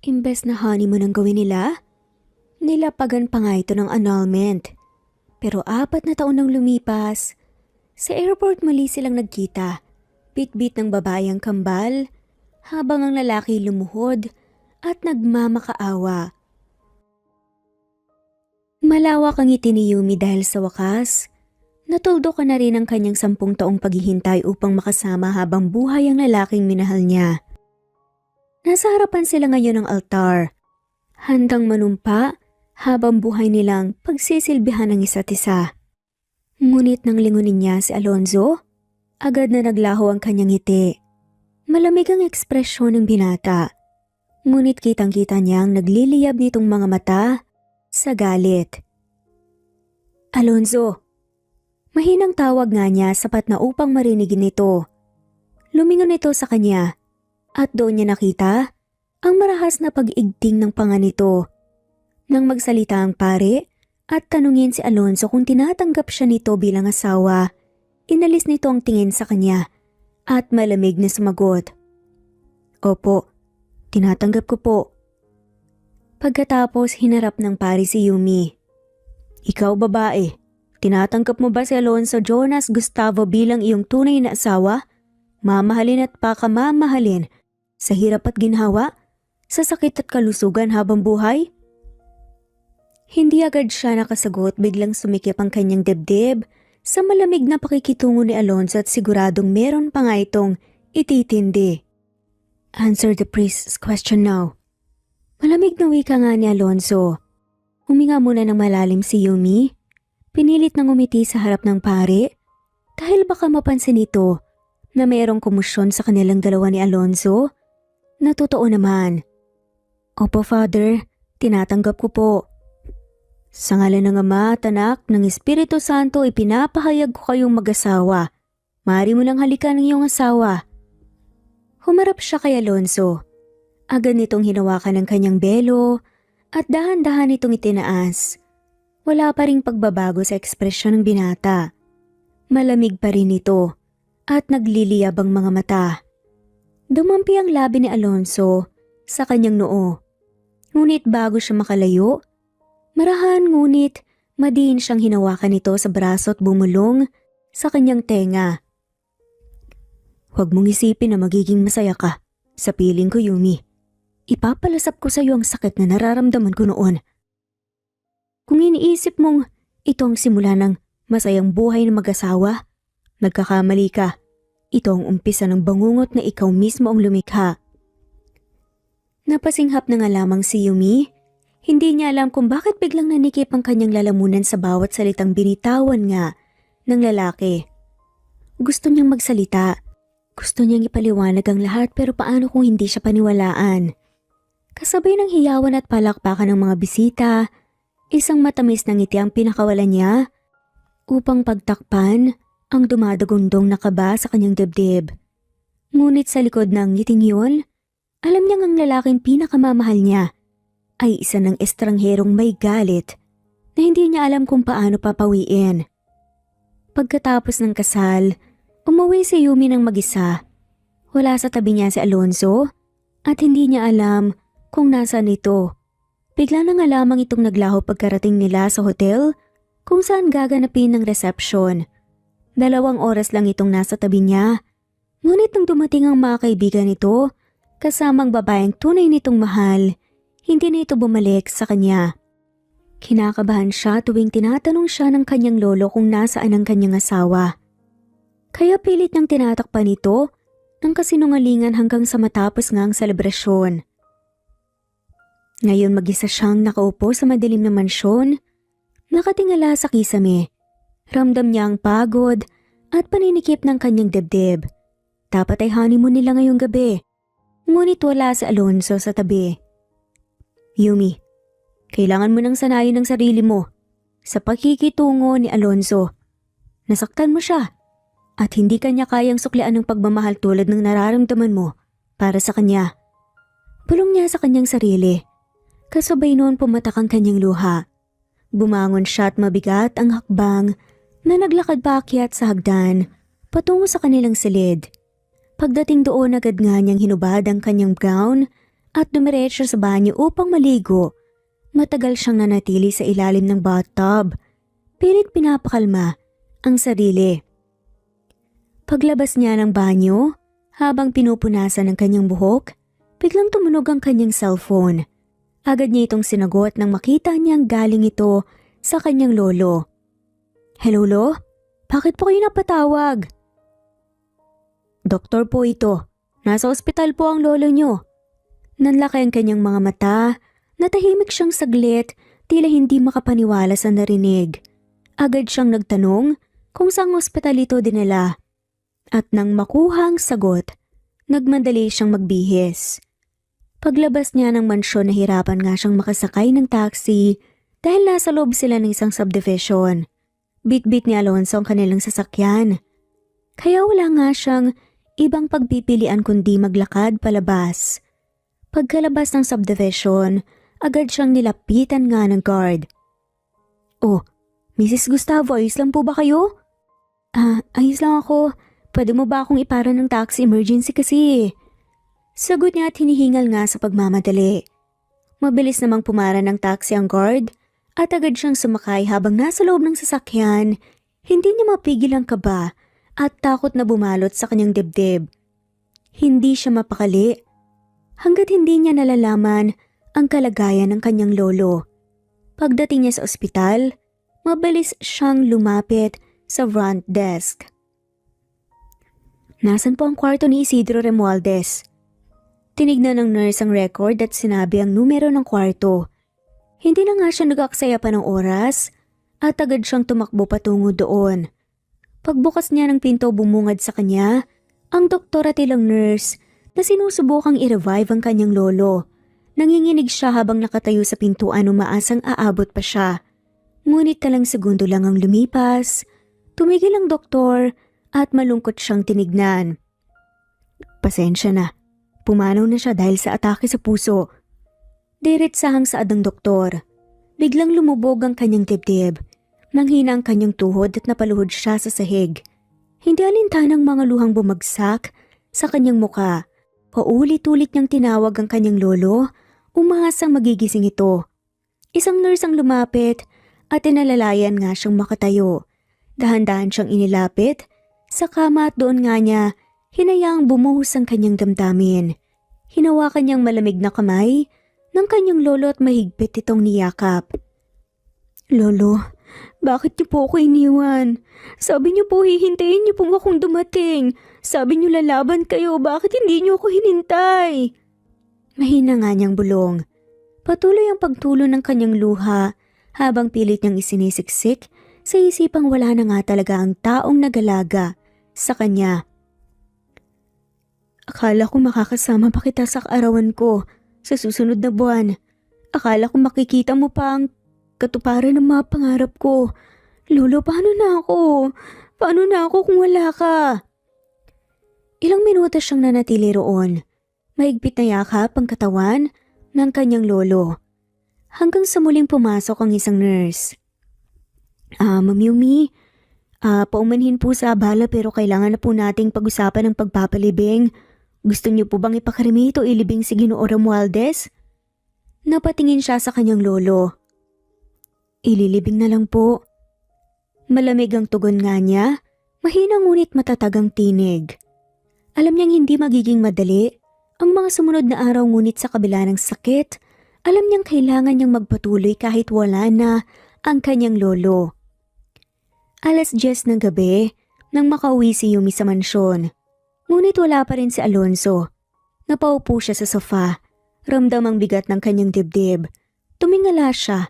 Imbes na honeymoon ang gawin nila, nilapagan pa nga ito ng annulment. Pero 4 na taon nang lumipas, sa airport muli silang nagkita. Bit-bit ng babae ang kambal, habang ang lalaki lumuhod at nagmamakaawa. Malawak ang ngiti ni Yumi dahil sa wakas, natuldo ka na rin ang kanyang 10 taong paghihintay upang makasama habang buhay ang lalaking minahal niya. Nasa harapan sila ngayon ng altar, handang manumpa habang buhay nilang pagsisilbihan ng isa't isa. Ngunit nang lingunin niya si Alonzo, agad na naglaho ang kanyang ngiti. Malamig ang ekspresyon ng binata, ngunit kitang-kita niyang nagliliyab nitong mga mata sa galit. Alonzo! Mahinang tawag nga niya sapat na upang marinigin ito. Lumingon ito sa kanya at doon niya nakita ang marahas na pag-igting ng panga nito. Nang magsalita ang pare at tanungin si Alonzo kung tinatanggap siya nito bilang asawa, inalis nito ang tingin sa kanya at malamig na sumagot. Opo, tinatanggap ko po. Pagkatapos hinarap ng pare si Yumi. Ikaw babae, tinatanggap mo ba si Alonzo Jonas Gustavo bilang iyong tunay na asawa? Mamahalin at pakamamahalin, sa hirap at ginhawa, sa sakit at kalusugan habang buhay? Hindi agad siya nakasagot, biglang sumikip ang kanyang dibdib sa malamig na pakikitungo ni Alonzo at siguradong meron pa nga itong ititindi. Answer the priest's question now. Malamig na wika nga ni Alonzo. Huminga muna ng malalim si Yumi. Pinilit nang umiti sa harap ng pare dahil baka mapansin ito na mayroong kumusyon sa kanilang dalawa ni Alonzo. Na totoo naman. Opo, Father, tinatanggap ko po. Sa ngalan ng Ama at Anak ng Espiritu Santo, ipinapahayag ko kayong mag-asawa. Maaari mo nang halikan ng iyong asawa. Humarap siya kay Alonzo. Agad nitong hinawakan ng kanyang belo at dahan-dahan itong itinaas. Wala pa ring pagbabago sa ekspresyon ng binata. Malamig pa rin ito at nagliliyab ang mga mata. Dumampi ang labi ni Alonzo sa kanyang noo. Ngunit bago siya makalayo, marahan ngunit madiin siyang hinawakan nito sa braso at bumulong sa kanyang tenga. Huwag mong isipin na magiging masaya ka. Sa piling ko, Yumi. Ipapalasap ko sa iyo ang sakit na nararamdaman ko noon. Kung iniisip mong ito ang simula ng masayang buhay ng mag-asawa, nagkakamali ka. Ito ang umpisa ng bangungot na ikaw mismo ang lumikha. Napasinghap na nga lamang si Yumi. Hindi niya alam kung bakit biglang nanikip ang kanyang lalamunan sa bawat salitang binitawan nga ng lalaki. Gusto niyang magsalita. Gusto niyang ipaliwanag ang lahat pero paano kung hindi siya paniwalaan? Kasabay ng hiyawan at palakpakan ng mga bisita, isang matamis na ngiti ang pinakawalan niya upang pagtakpan ang dumadagundong na kaba sa kanyang dibdib. Ngunit sa likod ng ngiting yun, alam niyang ang lalaking pinakamamahal niya ay isa ng estrangherong may galit na hindi niya alam kung paano papawiin. Pagkatapos ng kasal, umuwi si Yumi ng mag-isa. Wala sa tabi niya si Alonzo at hindi niya alam kung nasaan ito. Bigla na nga lamang itong naglaho pagkarating nila sa hotel kung saan gaganapin ng reception. 2 oras lang itong nasa tabi niya. Ngunit nang dumating ang mga kaibigan nito, kasamang babaeng tunay nitong mahal, hindi na ito bumalik sa kanya. Kinakabahan siya tuwing tinatanong siya ng kanyang lolo kung nasaan ang kanyang asawa. Kaya pilit niyang tinatakpan ito ng kasinungalingan hanggang sa matapos nga ang selebrasyon. Ngayon mag-isa siyang nakaupo sa madilim na mansyon, nakatingala sa kisame. Ramdam niya ang pagod at paninikip ng kanyang dibdib. Dapat ay honeymoon nila ngayong gabi. Ngunit wala si Alonzo sa tabi. Yumi, kailangan mo nang sanayin ang sarili mo sa pakikitungo ni Alonzo. Nasaktan mo siya at hindi kanya kayang suklian ng pagmamahal tulad ng nararamdaman mo para sa kanya. Bulong niya sa kanyang sarili. Kasabay noon pumatak ang kanyang luha. Bumangon siya at mabigat ang hakbang na naglakad paakyat sa hagdan patungo sa kanilang silid. Pagdating doon agad nga niyang hinubad ang kanyang gown at dumiretso sa banyo upang maligo. Matagal siyang nanatili sa ilalim ng bathtub. Pilit pinapakalma ang sarili. Paglabas niya ng banyo, habang pinupunasan ang kanyang buhok, biglang tumunog ang kanyang cellphone. Agad niya itong sinagot nang makita niyang galing ito sa kanyang lolo. "Hello, Lo? Bakit po kayo napatawag?" "Doktor po ito. Nasa ospital po ang lolo niyo." Nanlaki ang kanyang mga mata, natahimik siyang saglit, tila hindi makapaniwala sa narinig. Agad siyang nagtanong kung saang ospital ito dinala. At nang makuha ang sagot, nagmadali siyang magbihis. Paglabas niya ng mansyon, nahirapan nga siyang makasakay ng taxi dahil nasa loob sila ng isang subdivision. Bit-bit ni Alonso ang kanilang sasakyan. Kaya wala nga siyang ibang pagpipilian kundi maglakad palabas. Pagkalabas ng subdivision, agad siyang nilapitan nga ng guard. "Oh, Mrs. Gustavo, ayos lang po ba kayo?" Ayos lang ako. Pwede mo ba akong ipara ng taxi, emergency kasi?" Sagot niya at hinihingal nga sa pagmamadali. Mabilis namang pumara ng taxi ang guard at agad siyang sumakay. Habang nasa loob ng sasakyan, hindi niya mapigil ang kaba at takot na bumalot sa kanyang dibdib. Hindi siya mapakali hanggat hindi niya nalalaman ang kalagayan ng kanyang lolo. Pagdating niya sa ospital, mabilis siyang lumapit sa front desk. "Nasaan po ang kwarto ni Isidro Romualdez?" Tinignan ng nurse ang record at sinabi ang numero ng kwarto. Hindi na nga siya nag-aksaya pa ng oras at agad siyang tumakbo patungo doon. Pagbukas niya ng pinto, bumungad sa kanya ang doktor at ilang nurse na sinusubukang i-revive ang kanyang lolo. Nanginginig siya habang nakatayo sa pintuan, umaasang aabot pa siya. Ngunit talang segundo lang ang lumipas. Tumigil ang doktor at malungkot siyang tinignan. "Pasensya na. Pumanaw na siya dahil sa atake sa puso." Diretsahang saad ng doktor. Biglang lumubog ang kanyang dibdib. Nanghina ang kanyang tuhod at napaluhod siya sa sahig. Hindi alintanang mga luhang bumagsak sa kanyang muka. Paulit-ulit niyang tinawag ang kanyang lolo, umaasang magigising ito. Isang nurse ang lumapit at inalalayan nga siyang makatayo. Dahan-dahan siyang inilapit sa kama at doon nga niya hinayaang bumuhos ang kanyang damdamin. Hinawakan niyang malamig na kamay ng kanyang lolo at mahigpit itong niyakap. "Lolo, bakit niyo po ako iniwan? Sabi niyo po hihintayin niyo po akong dumating. Sabi niyo lalaban kayo, bakit hindi niyo ako hinintay?" Mahina nga niyang bulong. Patuloy ang pagtulo ng kanyang luha habang pilit niyang isinisiksik sa isipang wala na nga talaga ang taong nagalaga sa kanya. "Akala ko makakasama pa kita sa kaarawan ko sa susunod na buwan. Akala ko makikita mo pa ang katuparan ng mga pangarap ko. Lolo, paano na ako? Paano na ako kung wala ka?" Ilang minuto siyang nanatili roon. Mahigpit na yakap ang katawan ng kanyang lolo. Hanggang sa muling pumasok ang isang nurse. Ma'am Yumi, paumanhin po sa abala pero kailangan na po nating pag-usapan ang pagpapalibing. Gusto niyo po bang ipakarimi ito ilibing si Ginoo Romualdez?" Napatingin siya sa kanyang lolo. "Ililibing na lang po." Malamig ang tugon nga niya, mahina ngunit matatag ang tinig. Alam niyang hindi magiging madali ang mga sumunod na araw, ngunit sa kabila ng sakit, alam niyang kailangan niyang magpatuloy kahit wala na ang kanyang lolo. 10:00 ng gabi nang makauwi si Yumi sa mansyon. Ngunit wala pa rin si Alonso. Napaupo siya sa sofa, ramdam ang bigat ng kanyang dibdib. Tumingala siya,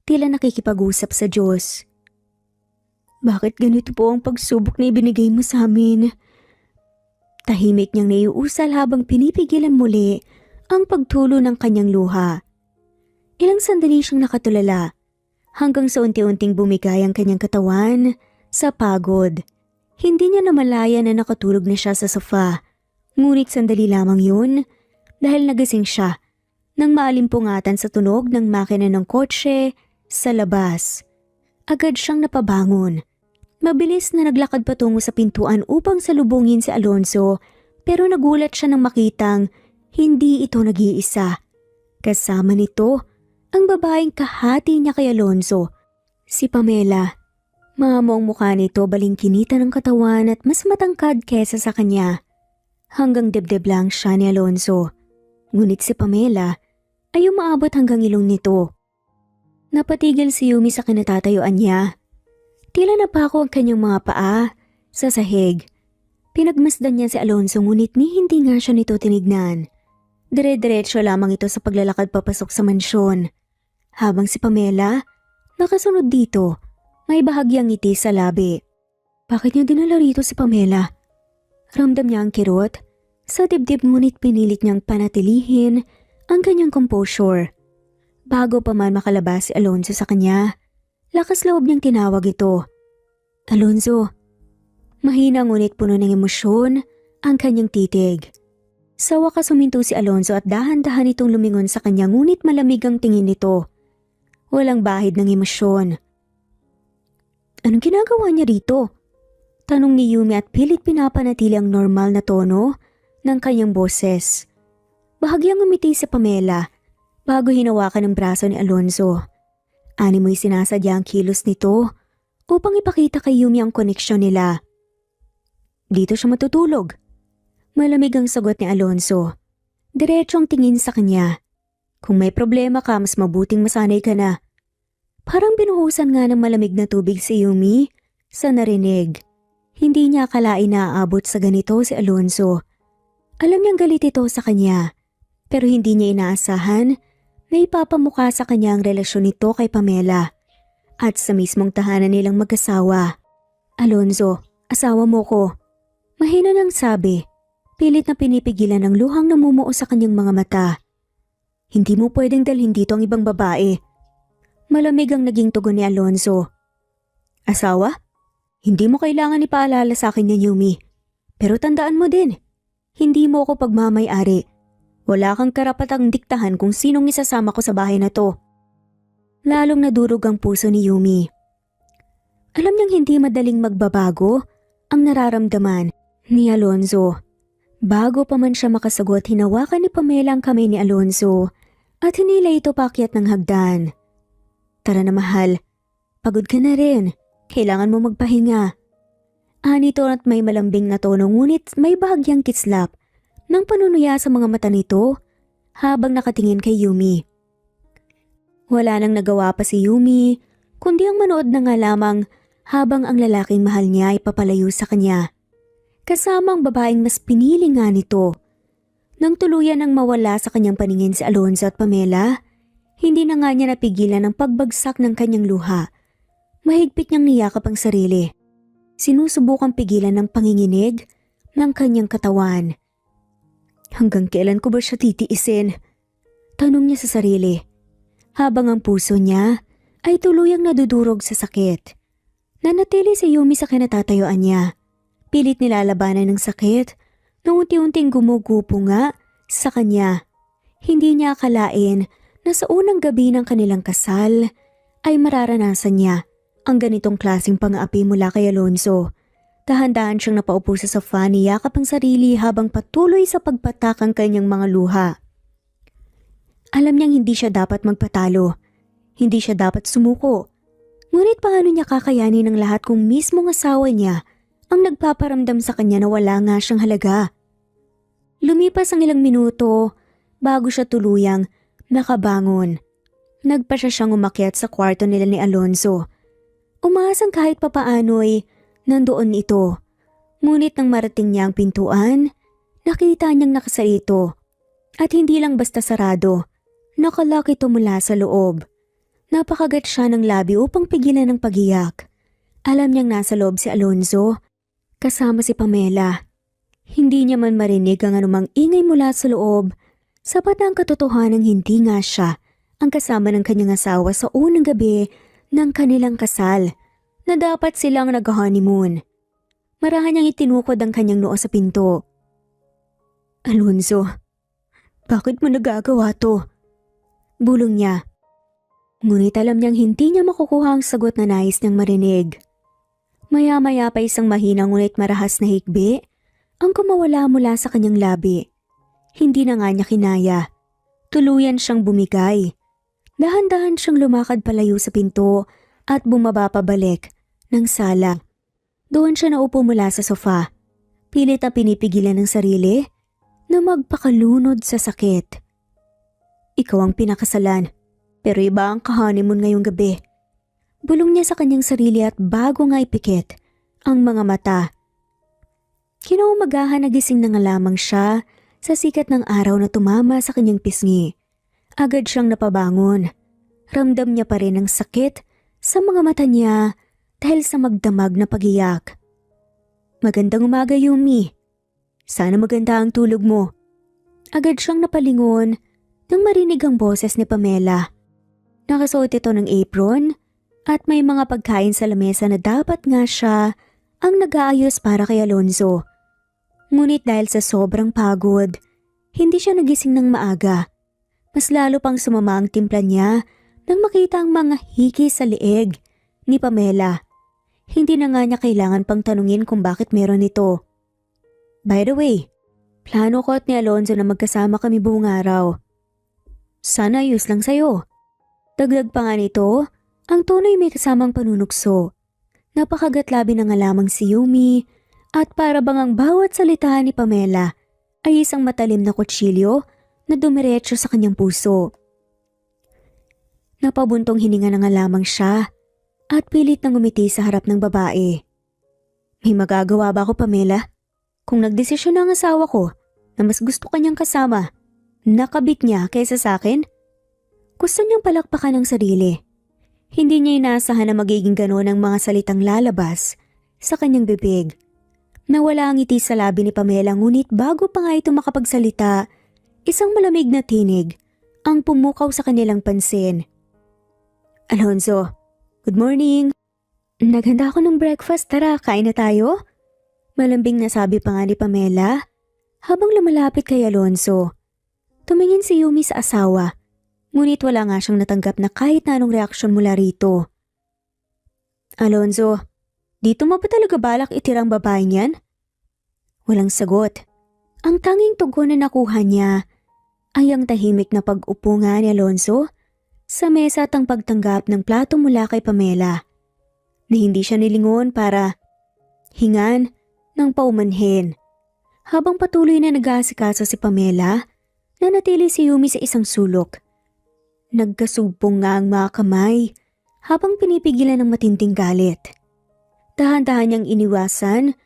tila nakikipag-usap sa Diyos. "Bakit ganito po ang pagsubok na ibinigay mo sa amin?" Tahimik niyang naiuusal habang pinipigilan muli ang pagtulo ng kanyang luha. Ilang sandali siyang nakatulala hanggang sa unti-unting bumigay ang kanyang katawan sa pagod. Hindi niya namalaya na nakatulog na siya sa sofa. Ngunit sandali lamang yun dahil nagising siya nang maalimpungatan sa tunog ng makina ng kotse sa labas. Agad siyang napabangon. Mabilis na naglakad patungo sa pintuan upang salubungin si Alonso, pero nagulat siya nang makitang hindi ito nag-iisa. Kasama nito ang babaeng kahati niya kay Alonzo, si Pamela. Mahamo ang mukha nito, balingkinita ng katawan at mas matangkad kesa sa kanya. Hanggang dibdib lang siya ni Alonzo. Ngunit si Pamela ay umaabot hanggang ilong nito. Napatigil si Yumi sa kinatatayuan niya. Tila napako ang kanyang mga paa sa sahig. Pinagmasdan niya si Alonzo ngunit hindi nga siya nito tinignan. Dire-diretso lamang ito sa paglalakad papasok sa mansyon. Habang si Pamela, nakasunod dito, may bahagyang ngiti sa labi. Bakit niya dinala rito si Pamela? Ramdam niya ang kirot sa dibdib ngunit pinilit niyang panatilihin ang kanyang composure. Bago pa man makalabas si Alonzo sa kanya, lakas loob niyang tinawag ito. Alonzo. Mahina ngunit puno ng emosyon ang kanyang titig. Sa wakas huminto si Alonzo at dahan-dahan itong lumingon sa kanya ngunit malamig ang tingin nito. Walang bahid ng emosyon. Anong ginagawa niya rito? Tanong ni Yumi at pilit pinapanatili ang normal na tono ng kanyang boses. Bahagyang umiti si Pamela bago hinawakan ang braso ni Alonzo. Animoy sinasadya ang kilos nito upang ipakita kay Yumi ang koneksyon nila. Dito siya matutulog. Malamig ang sagot ni Alonzo. Diretso ang tingin sa kanya. Kung may problema ka, mas mabuting masanay ka na. Parang binuhusan nga ng malamig na tubig si Yumi sa narinig. Hindi niya akalain na aabot sa ganito si Alonzo. Alam niyang galit ito sa kanya, pero hindi niya inaasahan na ipapamukha sa kanya ang relasyon nito kay Pamela at sa mismong tahanan nilang mag-asawa. Alonzo, asawa mo ko. Mahina nang sabi. Pilit na pinipigilan ng luhang namumuo sa kanyang mga mata. Hindi mo pwedeng dalhin dito ang ibang babae. Malamig ang naging tugon ni Alonzo. Asawa? Hindi mo kailangan ipaalala sa akin yan, Yumi. Pero tandaan mo din, hindi mo ako pagmamay-ari. Wala kang karapatang diktahan kung sinong isasama ko sa bahay na to. Lalong nadurog ang puso ni Yumi. Alam niyang hindi madaling magbabago ang nararamdaman ni Alonzo. Bago pa man siya makasagot, hinawakan ni Pamela ang kamay ni Alonzo at hinila ito paakyat ng hagdan. Tara na mahal, pagod ka na rin. Kailangan mo magpahinga. Anito at may malambing na tono ngunit may bahagyang kitslap ng panunuya sa mga mata nito habang nakatingin kay Yumi. Wala nang nagawa pa si Yumi kundi ang manood na nga lamang habang ang lalaking mahal niya ay papalayo sa kanya. Kasama ang babaeng mas pinili nga nito. Nang tuluyan ang mawala sa kanyang paningin si Alonzo at Pamela, hindi na nga niya napigilan ang pagbagsak ng kanyang luha. Mahigpit niyang niyakap ang sarili. Sinusubukang pigilan ng panginginig ng kanyang katawan. Hanggang kailan ko ba siya titiisin? Tanong niya sa sarili. Habang ang puso niya ay tuluyang nadudurog sa sakit. Nanatili si Yumi sa kinatatayuan niya. Pilit nilalabanan ng sakit na unti-unting gumugupo nga sa kanya. Hindi niya akalain na sa unang gabi ng kanilang kasal ay mararanasan niya ang ganitong klaseng pang-aapi mula kay Alonzo. Dahan-dahan siyang napaupo sa sofa, niyakap ang sarili habang patuloy sa pagpatak ang kanyang mga luha. Alam niyang hindi siya dapat magpatalo. Hindi siya dapat sumuko. Ngunit paano niya kakayanin ang lahat kung mismong asawa niya ang nagpaparamdam sa kanya na wala nga siyang halaga? Lumipas ang ilang minuto bago siya tuluyang nakabangon. Nagpa siyang umakyat sa kwarto nila ni Alonzo. Umaasang kahit papaano'y nandoon ito. Ngunit nang marating niya ang pintuan, nakita niyang nakasarito. At hindi lang basta sarado, nakalock ito mula sa loob. Napakagat siya ng labi upang pigilan ang pagiyak. Alam niyang nasa loob si Alonzo, kasama si Pamela. Hindi niya man marinig ang anumang ingay mula sa loob, sapat na ang katotohanan hindi nga siya ang kasama ng kanyang asawa sa unang gabi ng kanilang kasal na dapat silang nag-honeymoon. Marahan niyang itinukod ang kanyang noo sa pinto. Alonzo, bakit mo nagagawa to? Bulong niya. Ngunit alam niyang hindi niya makukuha ang sagot na nais niyang marinig. Maya-maya pa isang mahina ngunit marahas na hikbi ang kumawala mula sa kanyang labi. Hindi na nga niya kinaya. Tuluyan siyang bumigay. Dahan-dahan siyang lumakad palayo sa pinto at bumaba pabalik ng sala. Doon siya naupo mula sa sofa. Pilit na pinipigilan ng sarili na magpakalunod sa sakit. Ikaw ang pinakasalan, pero iba ang ka-honeymoon ngayong gabi. Bulong niya sa kanyang sarili at bago nga ipikit ang mga mata. Kinaumagahan nagising na nga lamang siya sa sikat ng araw na tumama sa kanyang pisngi. Agad siyang napabangon. Ramdam niya pa rin ang sakit sa mga mata niya dahil sa magdamag na pagiyak. Magandang umaga, Yumi. Sana maganda ang tulog mo. Agad siyang napalingon nang marinig ang boses ni Pamela. Nakasuot ito ng apron at may mga pagkain sa lamesa na dapat nga siya ang nag-aayos para kay Alonzo. Ngunit dahil sa sobrang pagod, hindi siya nagising ng maaga. Mas lalo pang sumama ang timpla niya nang makita ang mga hiki sa leeg ni Pamela. Hindi na nga niya kailangan pang tanungin kung bakit meron ito. By the way, plano ko at ni Alonzo na magkasama kami buong araw. Sana ayos lang sa'yo. Dagdag pa nga nito, ang tono ay may kasamang panunukso. Napakagatlabi na nga lamang si Yumi at para bang ang bawat salita ni Pamela ay isang matalim na kutsilyo na dumiretso sa kanyang puso. Napabuntong hininga na nga lamang siya at pilit nang umiti sa harap ng babae. May magagawa ba ako, Pamela? Kung nagdesisyon na ang asawa ko na mas gusto kanyang kasama, nakabit niya kaysa sa akin? Gusto niyang palakpakan ang sarili. Hindi niya inaasahan na magiging gano'n ang mga salitang lalabas sa kanyang bibig. Nawala ang ngiti sa labi ni Pamela ngunit bago pa nga ito makapagsalita, isang malamig na tinig ang pumukaw sa kanilang pansin. Alonzo, good morning. Naghanda ako ng breakfast, tara kain na tayo? Malambing na sabi pa nga ni Pamela habang lumalapit kay Alonzo. Tumingin si Yumi sa asawa, ngunit wala nga siyang natanggap na kahit na anong reaksyon mula rito. Alonzo, dito mo ba talaga balak itirang babae niyan? Walang sagot. Ang tanging tugon na nakuha niya ay ang tahimik na pag-upo nga ni Alonzo sa mesa at ang pagtanggap ng plato mula kay Pamela na hindi siya nilingon para hingan ng paumanhin. Habang patuloy na nag-aasikaso si Pamela, nanatili si Yumi sa isang sulok. Nagkasubong nga ang mga kamay habang pinipigilan ng matinding galit. Dahan-dahan niyang iniwasan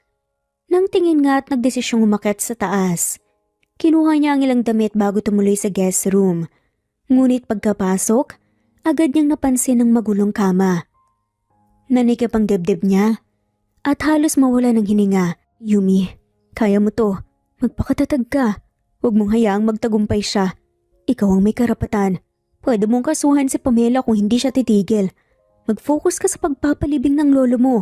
nang tingin nga at nagdesisyong umakyat sa taas. Kinuha niya ang ilang damit bago tumuloy sa guest room. Ngunit pagkapasok, agad niyang napansin ang magulong kama. Nanikip ang dibdib niya at halos mawala ng hininga. Yumi, kaya mo to. Magpakatatag ka. Huwag mong hayaang magtagumpay siya. Ikaw ang may karapatan. Pwede mong kasuhan si Pamela kung hindi siya titigil. Mag-focus ka sa pagpapalibing ng lolo mo.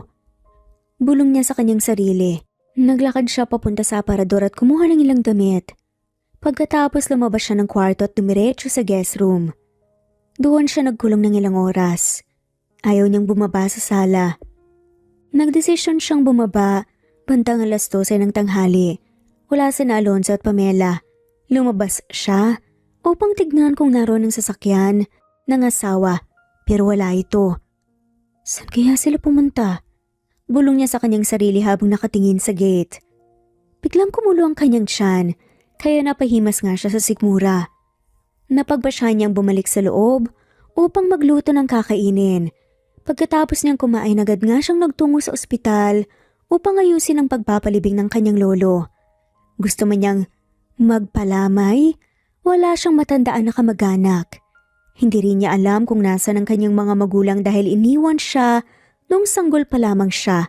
Bulong niya sa kanyang sarili. Naglakad siya papunta sa aparador at kumuha ng ilang damit. Pagkatapos lumabas siya ng kwarto at dumiretso sa guest room. Doon siya nagkulong ng ilang oras. Ayaw niyang bumaba sa sala. Nagdesisyon siyang bumaba bandang 12:00 ng tanghali. Wala sina Alonzo at Pamela. Lumabas siya upang tignan kung naroon ang sasakyan ng asawa pero wala ito. Saan kaya sila pumunta? Bulong niya sa kanyang sarili habang nakatingin sa gate. Biglang kumulo ang kanyang tiyan kaya napahimas nga siya sa sikmura. Napagbasya niyang bumalik sa loob upang magluto ng kakainin. Pagkatapos niyang kumain agad nga siyang nagtungo sa ospital upang ayusin ang pagpapalibing ng kanyang lolo. Gusto man niyang magpalamay, wala siyang matandaan na kamag-anak. Hindi rin niya alam kung nasaan ang kanyang mga magulang dahil iniwan siya nung sanggol pa lamang siya.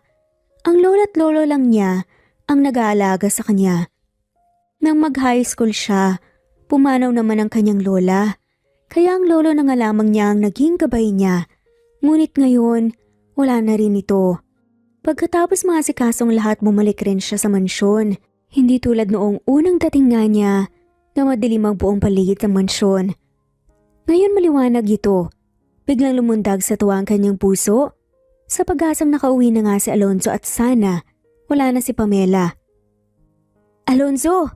Ang lolo't lolo lang niya ang nag-aalaga sa kanya. Nang mag-high school siya, pumanaw naman ang kanyang lola. Kaya ang lolo na nga lamang niya ang naging gabay niya. Ngunit ngayon, wala na rin ito. Pagkatapos maasikasong lahat, bumalik rin siya sa mansyon. Hindi tulad noong unang dating nga niya na madilim ang buong paligid ng mansyon. Ngayon maliwanag ito. Biglang lumundag sa tuwa ang kanyang puso sa pag-asang nakauwi na nga si Alonzo at sana wala na si Pamela. Alonzo!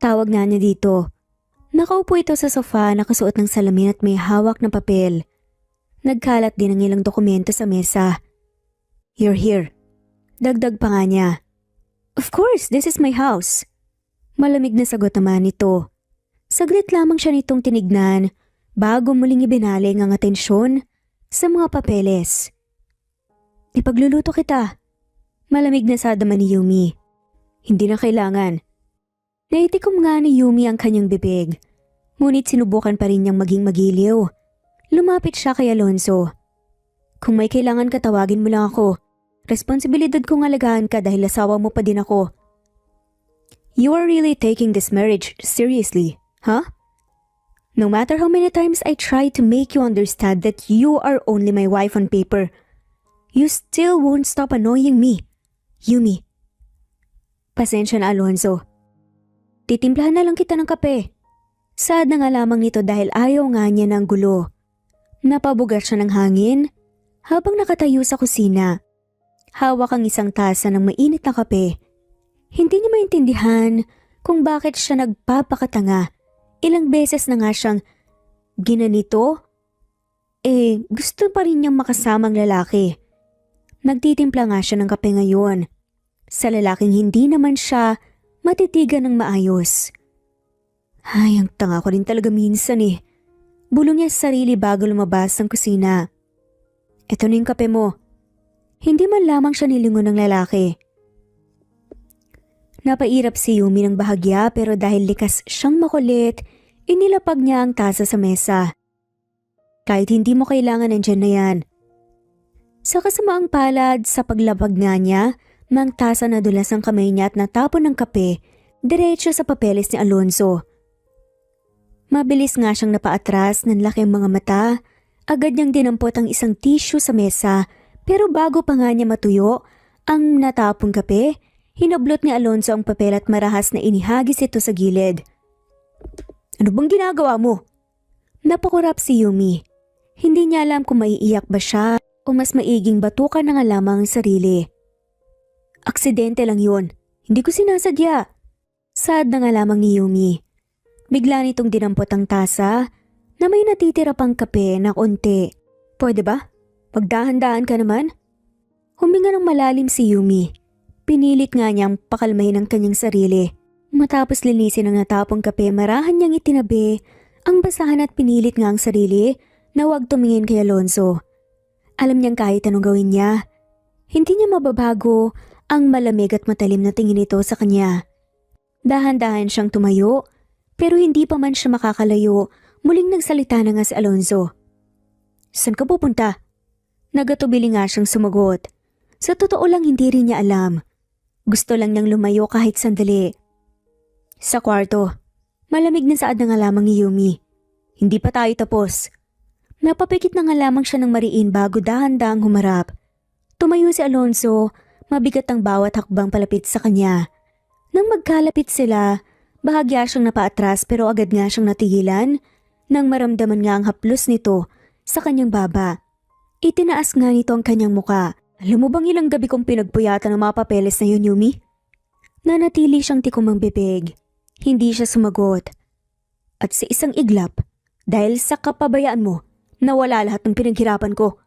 Tawag nga niya dito. Nakaupo ito sa sofa, nakasuot ng salamin at may hawak na papel. Nagkalat din ng ilang dokumento sa mesa. "You're here." Dagdag pa nga niya. "Of course, this is my house." Malamig na sagot naman nito. Saglit lamang siya nitong tinignan bago muling ibinaling ang atensyon sa mga papeles. "Ipagluluto kita." Malamig na sadama ni Yumi. "Hindi na kailangan." Naitikom nga ni Yumi ang kanyang bibig, ngunit sinubukan pa rin niyang maging magiliw. Lumapit siya kay Alonzo. "Kung may kailangan ka, tawagin mo lang ako. Responsibilidad kong alagaan ka dahil asawa mo pa din ako." "You are really taking this marriage seriously, huh? No matter how many times I try to make you understand that you are only my wife on paper, you still won't stop annoying me, Yumi." "Pasensya na, Alonzo. Titimplahan na lang kita ng kape." Sad na nga lamang nito dahil ayaw nga niya ng gulo. Napabugat siya ng hangin habang nakatayo sa kusina. Hawak ang isang tasa ng mainit na kape. Hindi niya maintindihan kung bakit siya nagpapakatanga. Ilang beses na nga siyang ginanito. Gusto pa rin niyang makasamang lalaki. Nagtitimpla nga siya ng kape ngayon. Sa lalaking hindi naman siya matitigan ng maayos. Ay, ang tanga ko rin talaga minsan eh. Bulong niya sa sarili bago lumabas ng kusina. "Ito na yung kape mo." Hindi man lamang siya nilingon ng lalaki. Napairap si Yumi ng bahagya pero dahil likas siyang makulit, inilapag niya ang tasa sa mesa. "Kahit hindi mo kailangan, nandyan na yan." Sa kasamaang palad sa paglapag nga niya, nang tasa na dulas ang kamay niya at natapon ng kape, diretso sa papeles ni Alonzo. Mabilis nga siyang napaatras ng laki ang mga mata, agad niyang dinampot ang isang tissue sa mesa pero bago pa nga niya matuyo ang natapong kape, hinablot ni Alonzo ang papel at marahas na inihagis ito sa gilid. "Ano bang ginagawa mo?" Napakurap si Yumi. Hindi niya alam kung maiiyak ba siya o mas maiging batukan na nga lamang ang sarili. "Aksidente lang yun. Hindi ko sinasadya." Sad na nga lamang ni Yumi. Bigla nitong dinampot ang tasa na may natitira pang kape na konti. "Pwede ba? Pagdahan-dahan ka naman." Huminga ng malalim si Yumi. Pinilit nga niyang pakalmahin ang kanyang sarili. Matapos linisin ang natapong kape, marahan niyang itinabi ang basahan at pinilit nga ang sarili na huwag tumingin kay Alonzo. Alam niyang kahit anong gawin niya, hindi niya mababago ang malamig at matalim na tingin nito sa kanya. Dahan-dahan siyang tumayo, pero hindi pa man siya makakalayo, muling nagsalita na nga si Alonzo. "Saan ka pupunta?" Nagatubili nga siyang sumagot. Sa totoo lang hindi rin niya alam. Gusto lang niyang lumayo kahit sandali. "Sa kwarto." Malamig na saad na nga lamang ni Yumi. "Hindi pa tayo tapos." Napapikit na nga lamang siya ng mariin bago dahan-dahang humarap. Tumayo si Alonzo, mabigat ang bawat hakbang palapit sa kanya. Nang magkalapit sila, bahagya siyang napaatras pero agad nga siyang natigilan nang maramdaman nga ang haplos nito sa kanyang baba. Itinaas nga nito ang kanyang muka. "Alam mo bang ilang gabi kong pinagpuyatan ng mga papeles na yun, Yumi?" Nanatili siyang tikom ang bibig. Hindi siya sumagot. "At sa isang iglap, dahil sa kapabayaan mo, nawala lahat ng pinaghirapan ko."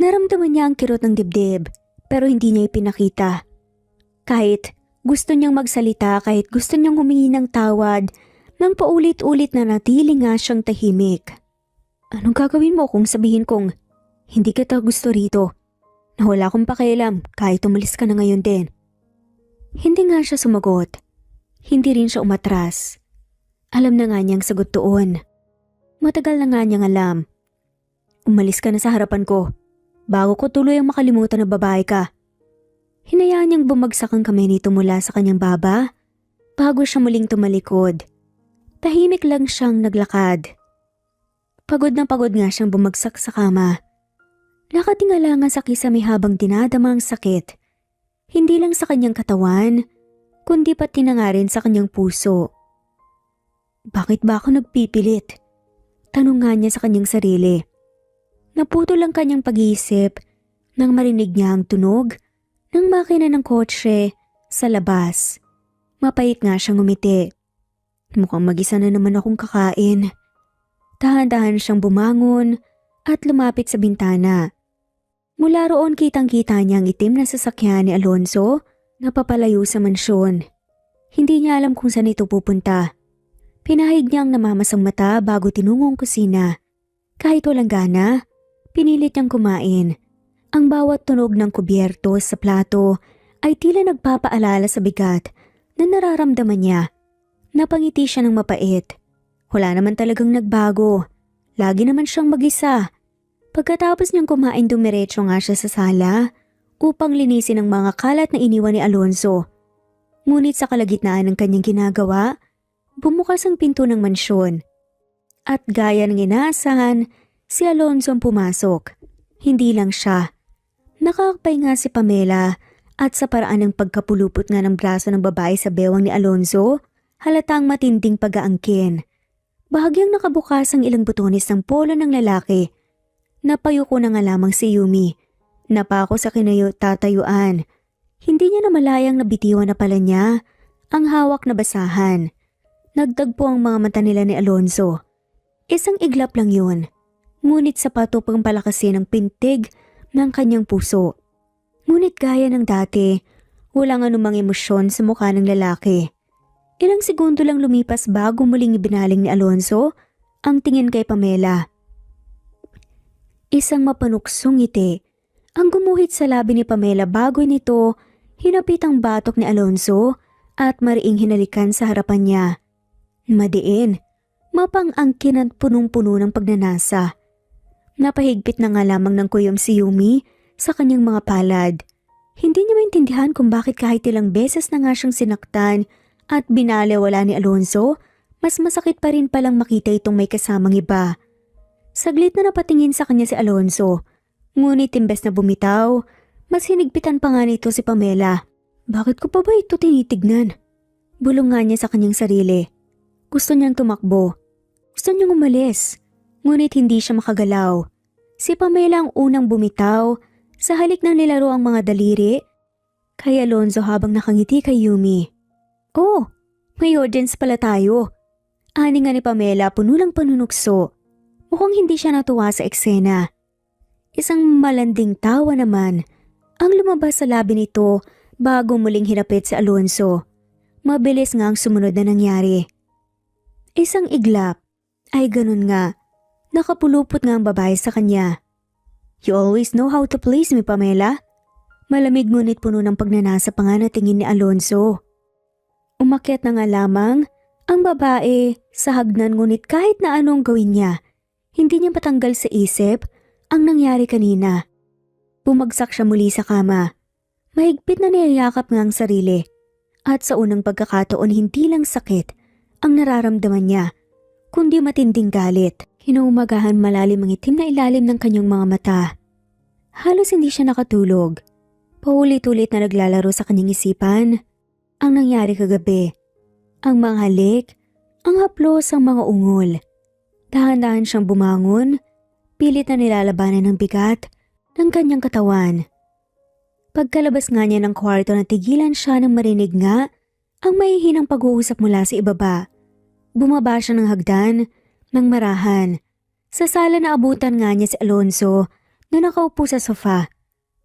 Naramdaman niya ang kirot ng dibdib pero hindi niya ipinakita. Kahit gusto niyang magsalita, kahit gusto niyang humingi ng tawad, nang paulit-ulit na natili nga siyang tahimik. "Anong gagawin mo kung sabihin kong hindi kita gusto rito? Na wala akong pakialam kahit umalis ka na ngayon din?" Hindi nga siya sumagot. Hindi rin siya umatras. Alam na nga niyang sagot doon. Matagal na nga niyang alam. "Umalis ka na sa harapan ko bago ko tuluyang makalimutan na babae ka." Hinayaan niyang bumagsak ang kamay nito mula sa kanyang baba bago siya muling tumalikod. Tahimik lang siyang naglakad. Pagod na pagod nga siyang bumagsak sa kama. Nakatingala nga sa kisame habang dinadama ang sakit. Hindi lang sa kanyang katawan, kundi pati na nga rin sa kanyang puso. "Bakit ba ako nagpipilit?" Tanong nga niya sa kanyang sarili. Naputol ang kanyang pag-iisip nang marinig niya ang tunog ng makina ng kotse sa labas. Mapait nga siyang ngumiti. Mukhang mag-isa na naman akong kakain. Dahan-dahan siyang bumangon at lumapit sa bintana. Mula roon kitang-kita niya ang itim na sasakyan ni Alonzo na papalayo sa mansyon. Hindi niya alam kung saan ito pupunta. Pinahig niya ang namamasang mata bago tinungong kusina. Kahit walang gana, pinilit niyang kumain. Ang bawat tunog ng kubyerto sa plato ay tila nagpapaalala sa bigat na nararamdaman niya. Napangiti siya ng mapait. Wala naman talagang nagbago. Lagi naman siyang mag-isa. Pagkatapos niyang kumain, dumiretso nga siya sa sala upang linisin ang mga kalat na iniwan ni Alonzo. Ngunit sa kalagitnaan ng kanyang ginagawa, bumukas ang pinto ng mansyon. At gaya ng inaasahan, si Alonzo ang pumasok. Hindi lang siya. Nakakapay nga si Pamela at sa paraan ng pagkapulupot nga ng braso ng babae sa bewang ni Alonzo, halatang matinding pag-aangkin. Bahagyang nakabukas ang ilang butones ng polo ng lalaki. Napayuko na nga lamang si Yumi. Napako sa tatayuan. Hindi niya namalayang nabitiwan na pala niya ang hawak na basahan. Nagtagpo ang mga mata nila ni Alonzo. Isang iglap lang yun. Ngunit sapat upang palakasin ang pintig ng kanyang puso. Ngunit gaya ng dati, walang anumang emosyon sa mukha ng lalaki. Ilang segundo lang lumipas bago muling ibinaling ni Alonzo ang tingin kay Pamela. Isang mapanuksong ngiti ang gumuhit sa labi ni Pamela bago nito hinapit ang batok ni Alonzo at mariing hinalikan sa harapan niya. Madiin, mapang-angkin at punong-puno ng pagnanasa. Napahigpit na nga lamang ng kuyom si Yumi sa kanyang mga palad. Hindi niya maintindihan kung bakit kahit ilang beses na nga siyang sinaktan at binalewala ni Alonzo, mas masakit pa rin palang makita itong may kasamang iba. Saglit na napatingin sa kanya si Alonzo, ngunit imbes na bumitaw, mas hinigpitan pa nga nito si Pamela. Bakit ko pa ba ito tinitignan? Bulong nga niya sa kanyang sarili. Gusto niyang tumakbo. Gusto niyang umalis. Ngunit hindi siya makagalaw. Si Pamela ang unang bumitaw sa halik ng nilaro ang mga daliri kay Alonzo habang nakangiti kay Yumi. Oh, may audience pala tayo. Ani nga ni Pamela puno ng panunukso. Mukhang hindi siya natuwa sa eksena. Isang malanding tawa naman ang lumabas sa labi nito bago muling hinapit si Alonzo. Mabilis nga ang sumunod na nangyari. Isang iglap. Ay ganun nga. Nakapulupot nga ang babae sa kanya. You always know how to please me, Pamela. Malamig ngunit puno ng pagnanasa pa nga na tingin ni Alonzo. Umakyat na nga lamang ang babae sa hagdan ngunit kahit na anong gawin niya, hindi niya patanggal sa isip ang nangyari kanina. Bumagsak siya muli sa kama. Mahigpit na niyayakap nga ang sarili. At sa unang pagkakataon hindi lang sakit ang nararamdaman niya, kundi matinding galit. Kinaumagahan malalim ang itim na ilalim ng kanyang mga mata. Halos hindi siya nakatulog. Paulit-ulit na naglalaro sa kanyang isipan ang nangyari kagabi. Ang mga halik, ang haplos, ang mga ungol. Dahan-dahan siyang bumangon, pilit na nilalabanan ng bigat ng kanyang katawan. Pagkalabas nga niya ng kwarto, natigilan siya nang marinig nga ang mahihinang pag-uusap mula sa ibaba. Bumaba siya ng hagdan ng marahan. Sa sala na abutan nga niya si Alonzo na nakaupo sa sofa.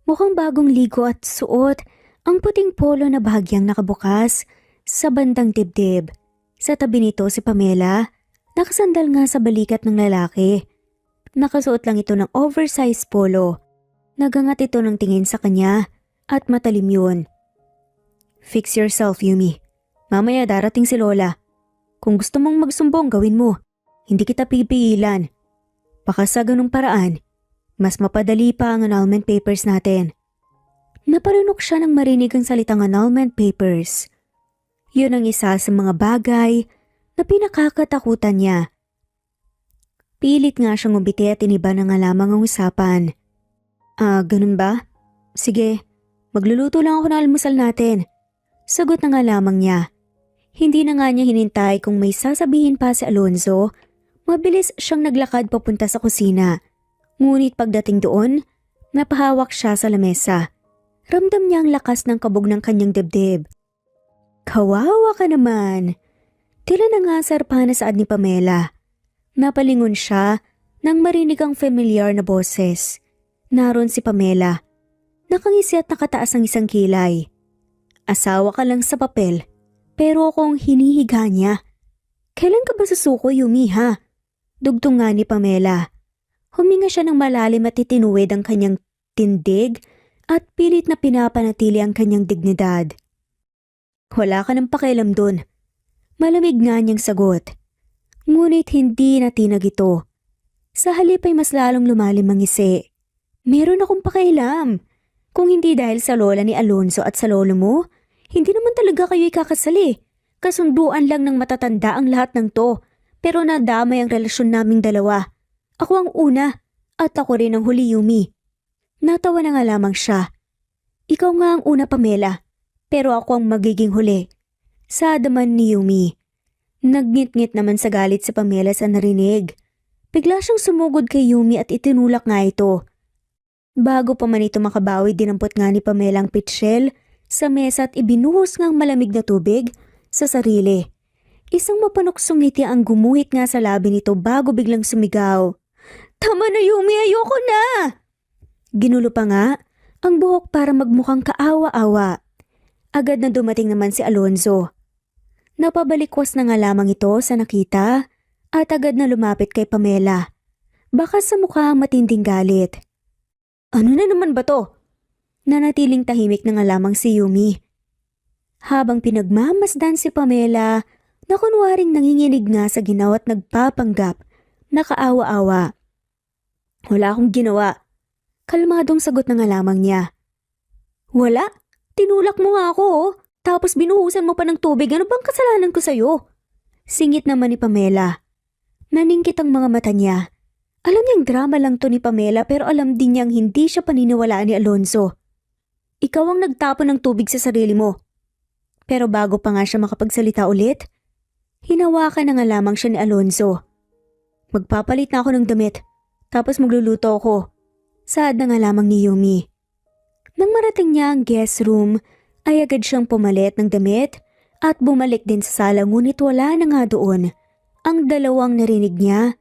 Mukhang bagong ligo at suot ang puting polo na bahagyang nakabukas sa bandang dibdib. Sa tabi nito si Pamela, nakasandal nga sa balikat ng lalaki. Nakasuot lang ito ng oversized polo. Nagangat ito ng tingin sa kanya at matalim yun. Fix yourself, Yumi. Mamaya darating si Lola. Kung gusto mong magsumbong, gawin mo. Hindi kita pipigilan. Baka sa ganung paraan, mas mapadali pa ang annulment papers natin. Naparunok siya nang marinig ang salitang annulment papers. Yun ang isa sa mga bagay na pinakakatakutan niya. Pilit nga siyang umiti at iniba na nga lamang ang usapan. Ganun ba? Sige, magluluto lang ako ng almusal natin. Sagot na nga lamang niya. Hindi na nga niya hinintay kung may sasabihin pa si Alonzo. Mabilis siyang naglakad papunta sa kusina. Ngunit pagdating doon, napahawak siya sa lamesa. Ramdam niya ang lakas ng kabog ng kanyang dibdib. Kawawa ka naman. Tila nangasar pa na saad ni Pamela. Napalingon siya nang marinig ang familiar na boses. Naroon si Pamela. Nakangisi at nakataas ang isang kilay. Asawa ka lang sa papel, pero akong hinihiga niya. Kailan ka ba susuko, Yumi, ha? Dugtong nga ni Pamela. Huminga siya ng malalim at itinuwid ang kanyang tindig at pilit na pinapanatili ang kanyang dignidad. Wala ka ng pakialam dun. Malamig nga niyang sagot. Ngunit hindi natinag ito. Sa halip ay mas lalong lumalim ang ngisi. Meron akong pakialam. Kung hindi dahil sa lola ni Alonzo at sa lolo mo, hindi naman talaga kayo ikakasali. Kasunduan lang ng matatanda ang lahat ng to. Pero nadamay ang relasyon naming dalawa. Ako ang una at ako rin ang huli, Yumi. Natawa na nga lamang siya. Ikaw nga ang una, Pamela. Pero ako ang magiging huli. Sadaman ni Yumi. Nagngit-ngit naman sa galit si Pamela sa narinig. Bigla siyang sumugod kay Yumi at itinulak nga ito. Bago pa man ito makabawi, dinampot nga ni Pamela ang pitchel sa mesa at ibinuhos nga ang malamig na tubig sa sarili. Isang mapanuksong ngiti ang gumuhit nga sa labi nito bago biglang sumigaw. Tama na, Yumi, ayoko na! Ginulo pa nga ang buhok para magmukhang kaawa-awa. Agad na dumating naman si Alonzo. Napabalikwas na nga lamang ito sa nakita at agad na lumapit kay Pamela. Baka sa mukha ang matinding galit. Ano na naman ba to? Nanatiling tahimik na nga lamang si Yumi. Habang pinagmamasdan si Pamela, na kunwaring nanginginig nga sa ginawa at nagpapanggap, nakaawa-awa. Wala akong ginawa. Kalmadong sagot na nga lamang niya. Wala? Tinulak mo nga ako oh. Tapos binuhusan mo pa ng tubig. Ano bang kasalanan ko sa'yo? Singit naman ni Pamela. Naningkit ang mga mata niya. Alam niyang drama lang to ni Pamela pero alam din niyang hindi siya paniniwalaan ni Alonzo. Ikaw ang nagtapon ng tubig sa sarili mo. Pero bago pa nga siya makapagsalita ulit, hinawakan na nga lamang siya ni Alonzo. Magpapalit na ako ng damit, tapos magluluto ako. Saad na nga lamang ni Yumi. Nang marating niya ang guest room, ay agad siyang pumalit ng damit at bumalik din sa sala ngunit wala na nga doon ang dalawang narinig niya.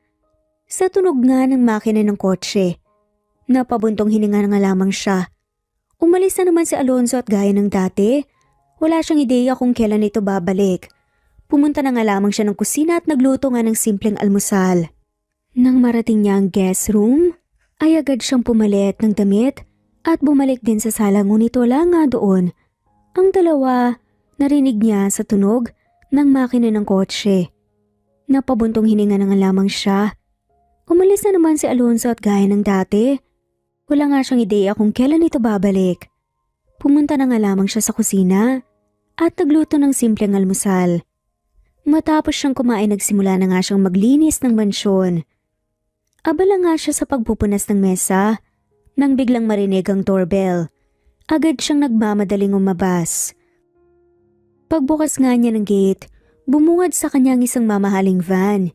Sa tunog nga ng makina ng kotse, napabuntong hininga na nga lamang siya. Umalis na naman si Alonzo at gaya ng dati, wala siyang ideya kung kailan ito babalik. Pumunta na nga lamang siya ng kusina at nagluto nga ng simpleng almusal. Nang marating niya ang guest room, ay agad siyang pumalit ng damit at bumalik din sa sala ngunit wala nga doon. Ang dalawa, narinig niya sa tunog ng makina ng kotse. Napabuntong hininga na nga lamang siya. Umalis na naman si Alonzo at gaya ng dati. Wala nga siyang ideya kung kailan ito babalik. Pumunta na nga lamang siya sa kusina at nagluto ng simpleng almusal. Matapos siyang kumain nagsimula na nga siyang maglinis ng mansyon. Abala nga siya sa pagpupunas ng mesa nang biglang marinig ang doorbell. Agad siyang nagmamadaling umabas. Pagbukas nga niya ng gate, bumungad sa kanyang isang mamahaling van.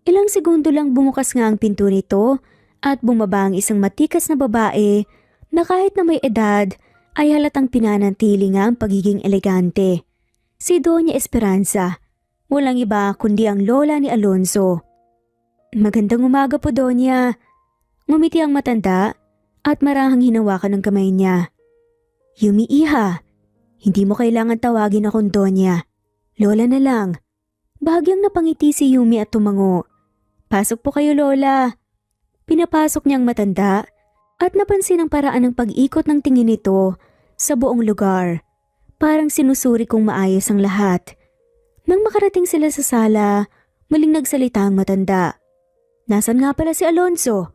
Ilang segundo lang bumukas nga ang pinto nito at bumaba ang isang matikas na babae na kahit na may edad ay halatang pinanatili nga ang pagiging elegante. Si Doña Esperanza, walang iba kundi ang lola ni Alonzo. Magandang umaga po, Doña. Ngumiti ang matanda at marahang hinawakan ng kamay niya. Yumi, iha, hindi mo kailangan tawagin akong Doña. Lola na lang. Bahagyang napangiti si Yumi at tumango. Pasok po kayo, Lola. Pinapasok niyang matanda at napansin ang paraan ng pag-ikot ng tingin nito sa buong lugar. Parang sinusuri kung maayos ang lahat. Nang makarating sila sa sala, muling nagsalita ang matanda. Nasaan nga pala si Alonzo?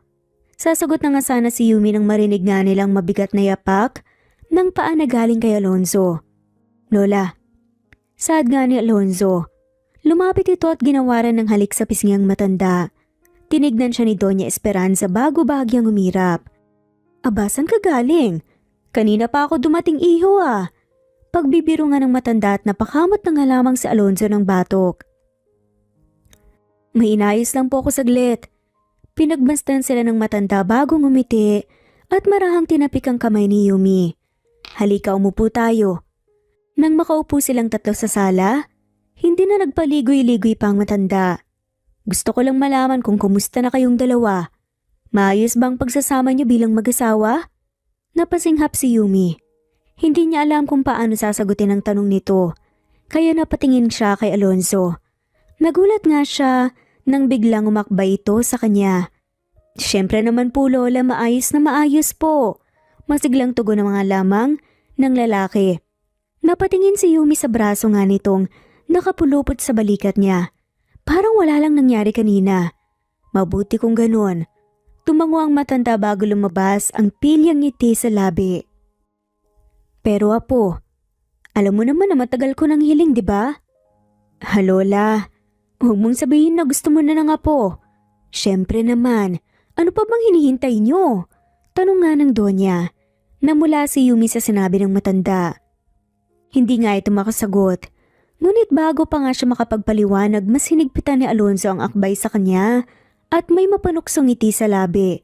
Sasagot na nga sana si Yumi nang marinig nga nilang mabigat na yapak ng paa na galing kay Alonzo. Lola, saad nga ni Alonzo. Lumapit ito at ginawaran ng halik sa pisngi ang matanda. Tinignan siya ni Doña Esperanza bago bahagyang umirap. Aba, saan ka galing? Kanina pa ako dumating, iho ah. Pagbibiro nga ng matanda at napakamot na nga lamang si Alonzo ng batok. May inayos lang po ako saglit. Pinagmasdan sila ng matanda bago ngumiti at marahang tinapik ang kamay ni Yumi. Halika, umupo tayo. Nang makaupo silang tatlo sa sala, hindi na nagpaligoy-ligoy pa ang matanda. Gusto ko lang malaman kung kumusta na kayong dalawa. Maayos bang pagsasama niyo bilang mag-asawa? Napasinghap si Yumi. Hindi niya alam kung paano sasagutin ang tanong nito, kaya napatingin siya kay Alonzo. Nagulat nga siya nang biglang umakbay ito sa kanya. Siyempre naman po Lola, maayos na maayos po. Masiglang tugon ng mga lamang ng lalaki. Napatingin si Yumi sa braso nga nitong nakapulupot sa balikat niya. Parang wala lang nangyari kanina. Mabuti kung ganun. Tumango ang matanda bago lumabas ang pilyang ngiti sa labi. Pero apo, alam mo naman na matagal ko nang hiling, di ba? Lola, huwag mong sabihin na gusto mo na ng apo. Siyempre naman, ano pa bang hinihintay niyo? Tanong nga ng Donya. Namula si Yumi sa sinabi ng matanda. Hindi nga ito makasagot. Ngunit bago pa nga siya makapagpaliwanag, mas hinigpitan ni Alonzo ang akbay sa kanya at may mapanuksong ngiti sa labi.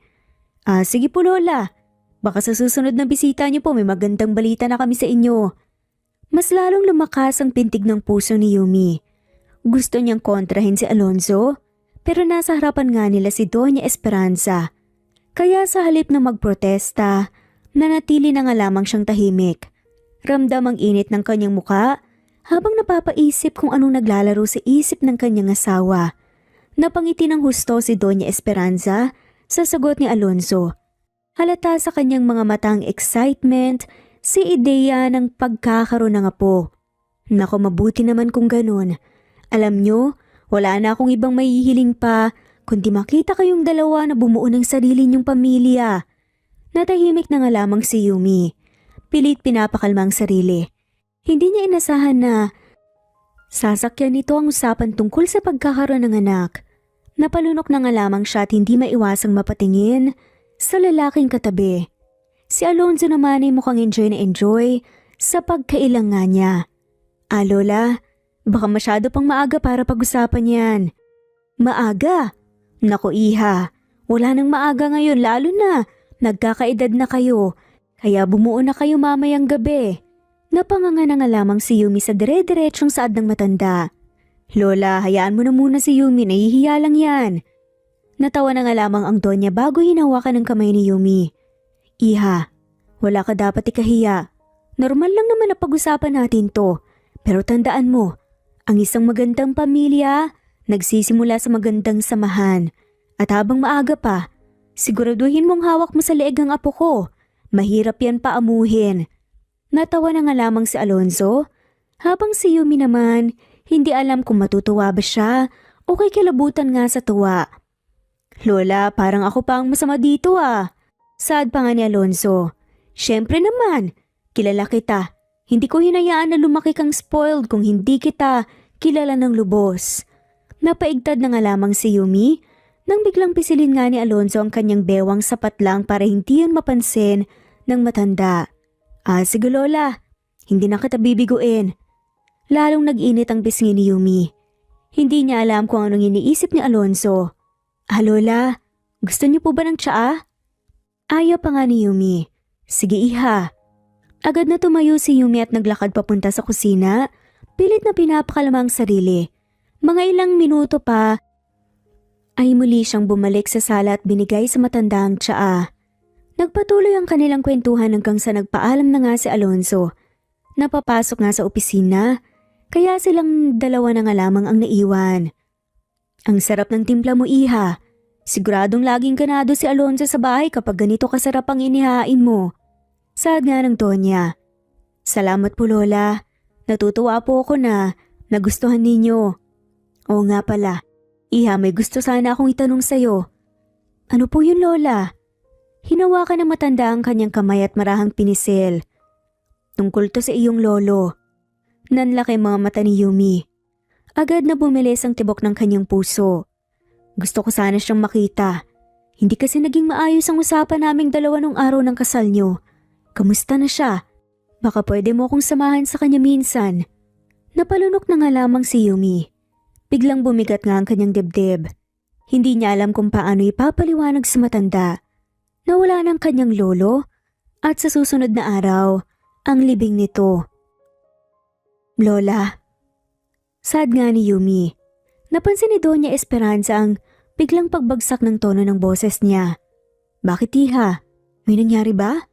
Sige po Lola. Baka sa susunod na bisita niyo po may magandang balita na kami sa inyo. Mas lalong lumakas ang pintig ng puso ni Yumi. Gusto niyang kontrahin si Alonzo, pero nasa harapan nga nila si Doña Esperanza. Kaya sa halip na magprotesta, nanatili na nga lamang siyang tahimik. Ramdam ang init ng kanyang muka habang napapaisip kung anong naglalaro sa isip ng kanyang asawa. Napangiti ng husto si Doña Esperanza sa sagot ni Alonzo. Halata sa kanyang mga matang excitement si ideya ng pagkakaroon ng apo. Nako, mabuti naman kung ganun. Alam nyo, wala na akong ibang mahihiling pa kundi makita kayong dalawa na bumuo ng sarili niyong pamilya. Natahimik na nga lamang si Yumi. Pilit pinapakalma ang sarili. Hindi niya inasahan na sasakyan nito ang usapan tungkol sa pagkakaroon ng anak. Napalunok na nga lamang siya at hindi maiwasang mapatingin sa lalaking katabi. Si Alonzo naman ay mukhang enjoy na enjoy sa pagkailang nga niya. Lola, baka masyado pang maaga para pag-usapan yan. Maaga? Naku iha, wala nang maaga ngayon lalo na nagkakaedad na kayo. Kaya bumuo na kayo mamayang gabi. Napanganga na nga lamang si Yumi sa dire-diretsyong saad ng matanda. Lola, hayaan mo na muna si Yumi, nahihiya lang yan. Natawa na nga lamang ang Donya bago hinawakan ng kamay ni Yumi. Iha, wala ka dapat ikahiya. Normal lang naman na pag-usapan natin to. Pero tandaan mo, ang isang magandang pamilya, nagsisimula sa magandang samahan. At habang maaga pa, siguraduhin mong hawak mo sa leeg ang apo ko. Mahirap yan paamuhin. Natawa na nga lamang si Alonzo, habang si Yumi naman, hindi alam kung matutuwa ba siya o kay kilabutan nga sa tuwa. Lola, parang ako pa ang masama dito Saad pa nga ni Alonzo. Siyempre naman, kilala kita. Hindi ko hinayaan na lumaki kang spoiled kung hindi kita kilala ng lubos. Napaigtad na nga lamang si Yumi nang biglang pisilin nga ni Alonzo ang kanyang bewang sapat lang para hindi yun mapansin ng matanda. Sige Lola, hindi na kita bibiguin. Lalong nag-init ang pisngi ni Yumi. Hindi niya alam kung anong iniisip ni Alonzo. Lola, gusto niyo po ba ng tsaa? Ayaw pa nga ni Yumi. Sige iha. Agad na tumayo si Yumi at naglakad papunta sa kusina, pilit na pinapakalma ang sarili. Mga ilang minuto pa, ay muli siyang bumalik sa sala at binigay sa matanda ang tsaa. Nagpatuloy ang kanilang kwentuhan hanggang sa nagpaalam na nga si Alonzo. Napapasok nga sa opisina, kaya silang dalawa na nga lamang ang naiwan. Ang sarap ng timpla mo iha. Siguradong laging ganado si Alonzo sa bahay kapag ganito kasarap ang inihain mo. Saad nga ng Donya. Salamat po Lola. Natutuwa po ako na nagustuhan ninyo. Oo nga pala. Iha, may gusto sana akong itanong sa'yo. Ano po yun Lola? Hinawakan ng matanda ang kanyang kamay at marahang pinisil. Tungkol to sa iyong lolo. Nanlaki mga mata ni Yumi. Agad na bumilis ang tibok ng kanyang puso. Gusto ko sana siyang makita. Hindi kasi naging maayos ang usapan naming dalawa nung araw ng kasal niyo. Kamusta na siya? Baka pwede mo akong samahan sa kanya minsan. Napalunok na nga lamang si Yumi. Biglang bumigat nga ang kanyang dibdib. Hindi niya alam kung paano ipapaliwanag sa matanda na wala ng kanyang lolo at sa susunod na araw ang libing nito. Lola. Sad nga ni Yumi. Napansin ni Doña Esperanza ang biglang pagbagsak ng tono ng boses niya. Bakit iha? May nangyari ba?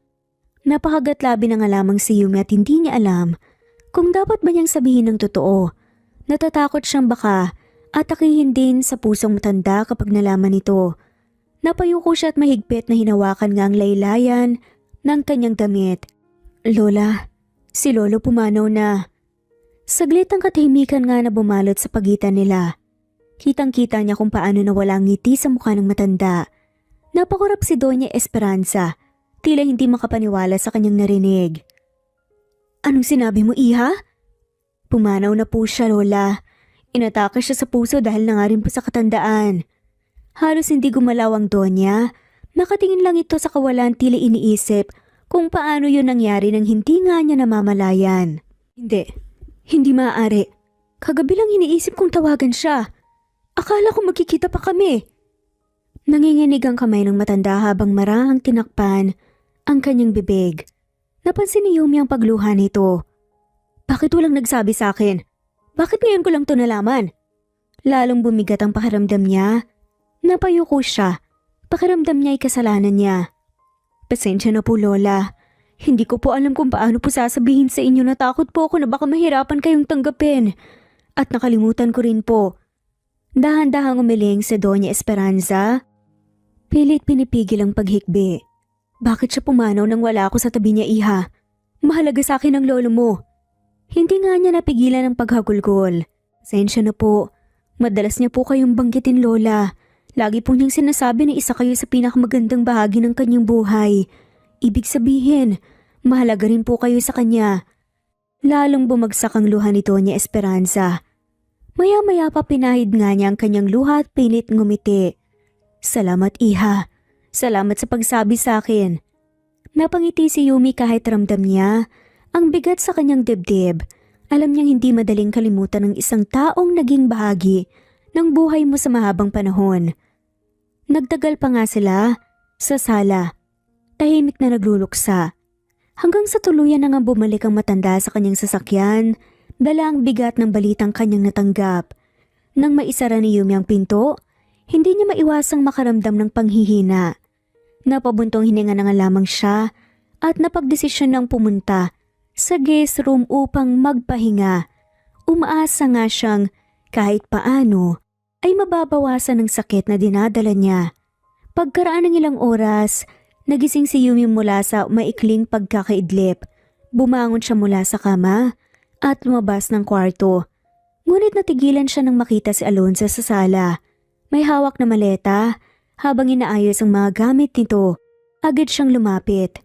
Napakagatlabi ng alamang si Yumi at hindi niya alam kung dapat ba niyang sabihin ng totoo. Natatakot siyang baka atakihin din sa pusong matanda kapag nalaman ito. Napayuko siya at mahigpit na hinawakan nga ang laylayan ng kanyang damit. Lola, si Lolo pumanaw na. Saglit ang katahimikan nga na bumalot sa pagitan nila. Kitang-kita niya kung paano nawala ang ngiti sa mukha ng matanda. Napakurap si Doña Esperanza, tila hindi makapaniwala sa kanyang narinig. Anong sinabi mo, iha? Pumanaw na po siya, Lola. Inatake siya sa puso dahil na nga rin po sa katandaan. Halos hindi gumalaw ang Donya. Nakatingin lang ito sa kawalan, tila iniisip kung paano yun nangyari nang hindi nga niya namamalayan. Hindi maaari. Kagabi lang iniisip kong tawagan siya. Akala ko magkikita pa kami. Nanginginig ang kamay ng matanda habang marahang tinakpan ang kanyang bibig. Napansin ni Yumi ang pagluha nito. Bakit walang nagsabi sa akin? Bakit ngayon ko lang to nalaman? Lalong bumigat ang pakiramdam niya. Napayuko siya. Pakiramdam niya ay kasalanan niya. Pasensya na po, Lola. Hindi ko po alam kung paano po sasabihin sa inyo na takot po ako na baka mahirapan kayong tanggapin. At nakalimutan ko rin po. Dahan-dahang umiling si Doña Esperanza. Pilit pinipigil ang paghikbi. Bakit siya pumanaw nang wala ako sa tabi niya, iha? Mahalaga sa akin ang lolo mo. Hindi nga niya napigilan ang paghagulgol. Pasensya na po. Madalas niya po kayong banggitin, Lola. Lagi po niyang sinasabi na isa kayo sa pinakamagandang bahagi ng kanyang buhay. Ibig sabihin, mahalaga rin po kayo sa kanya. Lalong bumagsak ang luha ni Doña Esperanza. Maya-maya pa pinahid nga niya ang kanyang luha at pilit ngumiti. Salamat, iha. Salamat sa pagsabi sa akin. Napangiti si Yumi kahit ramdam niya ang bigat sa kanyang dibdib. Alam niyang hindi madaling kalimutan ng isang taong naging bahagi ng buhay mo sa mahabang panahon. Nagtagal pa nga sila sa sala. Tahimik na nagluluksa. Hanggang sa tuluyan na nga bumalik ang matanda sa kanyang sasakyan, dala ang bigat ng balitang kanyang natanggap. Nang maisara ni Yumi ang pinto, hindi niya maiwasang makaramdam ng panghihina. Napabuntong hininga na nga lamang siya at napagdesisyon ng pumunta sa guest room upang magpahinga. Umaasa nga siyang kahit paano ay mababawasan ng sakit na dinadala niya. Pagkaraan ng ilang oras, nagising si Yumi mula sa maikling pagkakaidlip. Bumangon siya mula sa kama at lumabas ng kwarto. Ngunit natigilan siya nang makita si Alonso sa sala. May hawak na maleta. Habang inaayos ang mga gamit nito, agad siyang lumapit.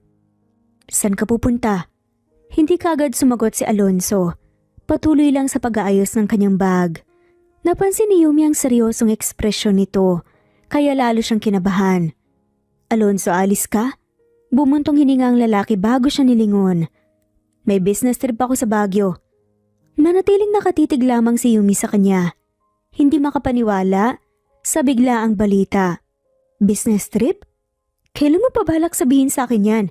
Saan ka pupunta? Hindi kaagad sumagot si Alonso. Patuloy lang sa pag-aayos ng kanyang bag. Napansin ni Yumi ang seryosong ekspresyon nito, kaya lalo siyang kinabahan. Alonso, alis ka? Bumuntong hininga ang lalaki bago siya nilingon. May business trip ako sa Baguio. Nanatiling nakatitig lamang si Yumi sa kanya. Hindi makapaniwala sa biglaang balita. Business trip? Kailan mo pa balak sabihin sa akin yan?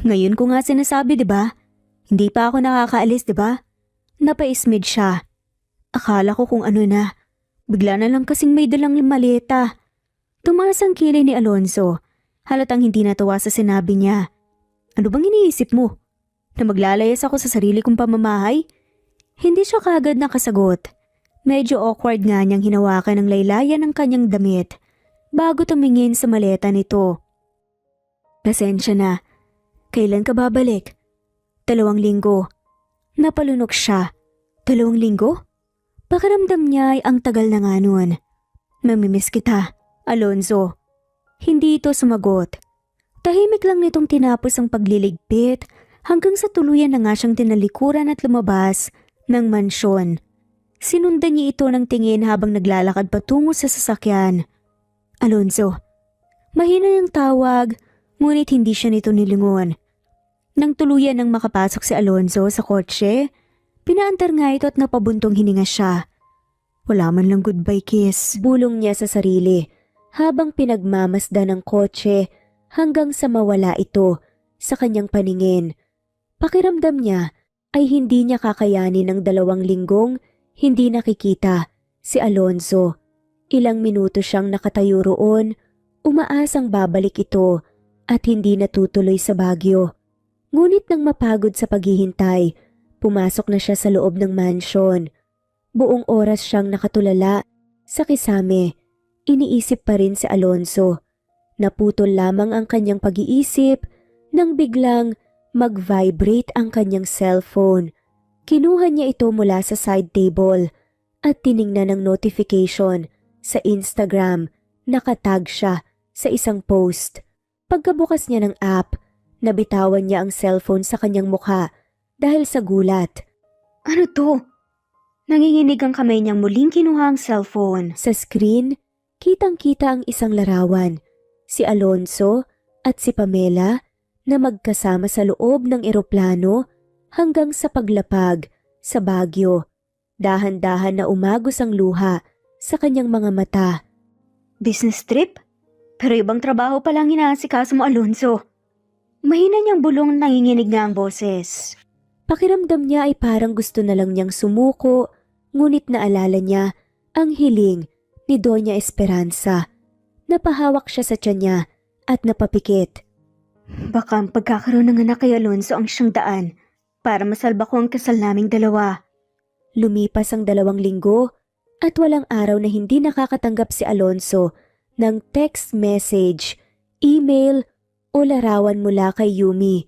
Ngayon ko nga sinasabi, diba? Hindi pa ako nakakaalis, diba? Napaismid siya. Akala ko kung ano na. Bigla na lang kasing may dalang maleta. Tumaas ang kilay ni Alonso. Halatang hindi natuwa sa sinabi niya. Ano bang iniisip mo? Na maglalayas ako sa sarili kong pamamahay? Hindi siya kaagad nakasagot. Medyo awkward nga niyang hinawakan ng laylayan ng kanyang damit bago tumingin sa maleta nito. Pasensya na. Kailan ka babalik? 2 linggo. Napalunok siya. 2 linggo? Pakiramdam niya ay ang tagal na nga nun. Mamimiss kita, Alonso. Hindi ito sumagot. Tahimik lang nitong tinapos ang pagliligpit hanggang sa tuluyan na nga siyang tinalikuran at lumabas ng mansyon. Sinundan niya ito ng tingin habang naglalakad patungo sa sasakyan. Alonso. Mahina niyang tawag, ngunit hindi siya nito nilingon. Nang tuluyan nang makapasok si Alonso sa kotse, pinaantar nga ito at napabuntong hininga siya. Wala man lang goodbye kiss. Bulong niya sa sarili habang pinagmamasdan ng kotse hanggang sa mawala ito sa kanyang paningin. Pakiramdam niya ay hindi niya kakayanin ng 2 linggong hindi nakikita si Alonzo. Ilang minuto siyang nakatayo roon, umaasang babalik ito at hindi natutuloy sa Baguio. Ngunit nang mapagod sa paghihintay, pumasok na siya sa loob ng mansion. Buong oras siyang nakatulala sa kisame. Iniisip pa rin si Alonzo. Naputol lamang ang kanyang pag-iisip nang biglang mag-vibrate ang kanyang cellphone. Kinuha niya ito mula sa side table at tiningnan ang notification sa Instagram. Nakatag siya sa isang post. Pagkabukas niya ng app, nabitawan niya ang cellphone sa kanyang mukha dahil sa gulat. Ano to? Nanginginig ang kamay niyang muling kinuha ang cellphone. Sa screen, kitang-kita ang isang larawan. Si Alonzo at si Pamela na magkasama sa loob ng eroplano hanggang sa paglapag sa Baguio. Dahan-dahan na umagos ang luha sa kanyang mga mata. Business trip? Pero ibang trabaho palang inaasikaso mo, Alonzo. Mahina niyang bulong, nanginginig nga ang boses. Pakiramdam niya ay parang gusto na lang niyang sumuko, ngunit naalala niya ang hiling ni Doña Esperanza. Napahawak siya sa tiyan niya at napapikit. Baka ang pagkakaroon ng anak kay Alonzo ang siyang daan para masalba ko ang kasal naming dalawa. Lumipas ang 2 linggo at walang araw na hindi nakakatanggap si Alonzo ng text message, email o larawan mula kay Yumi.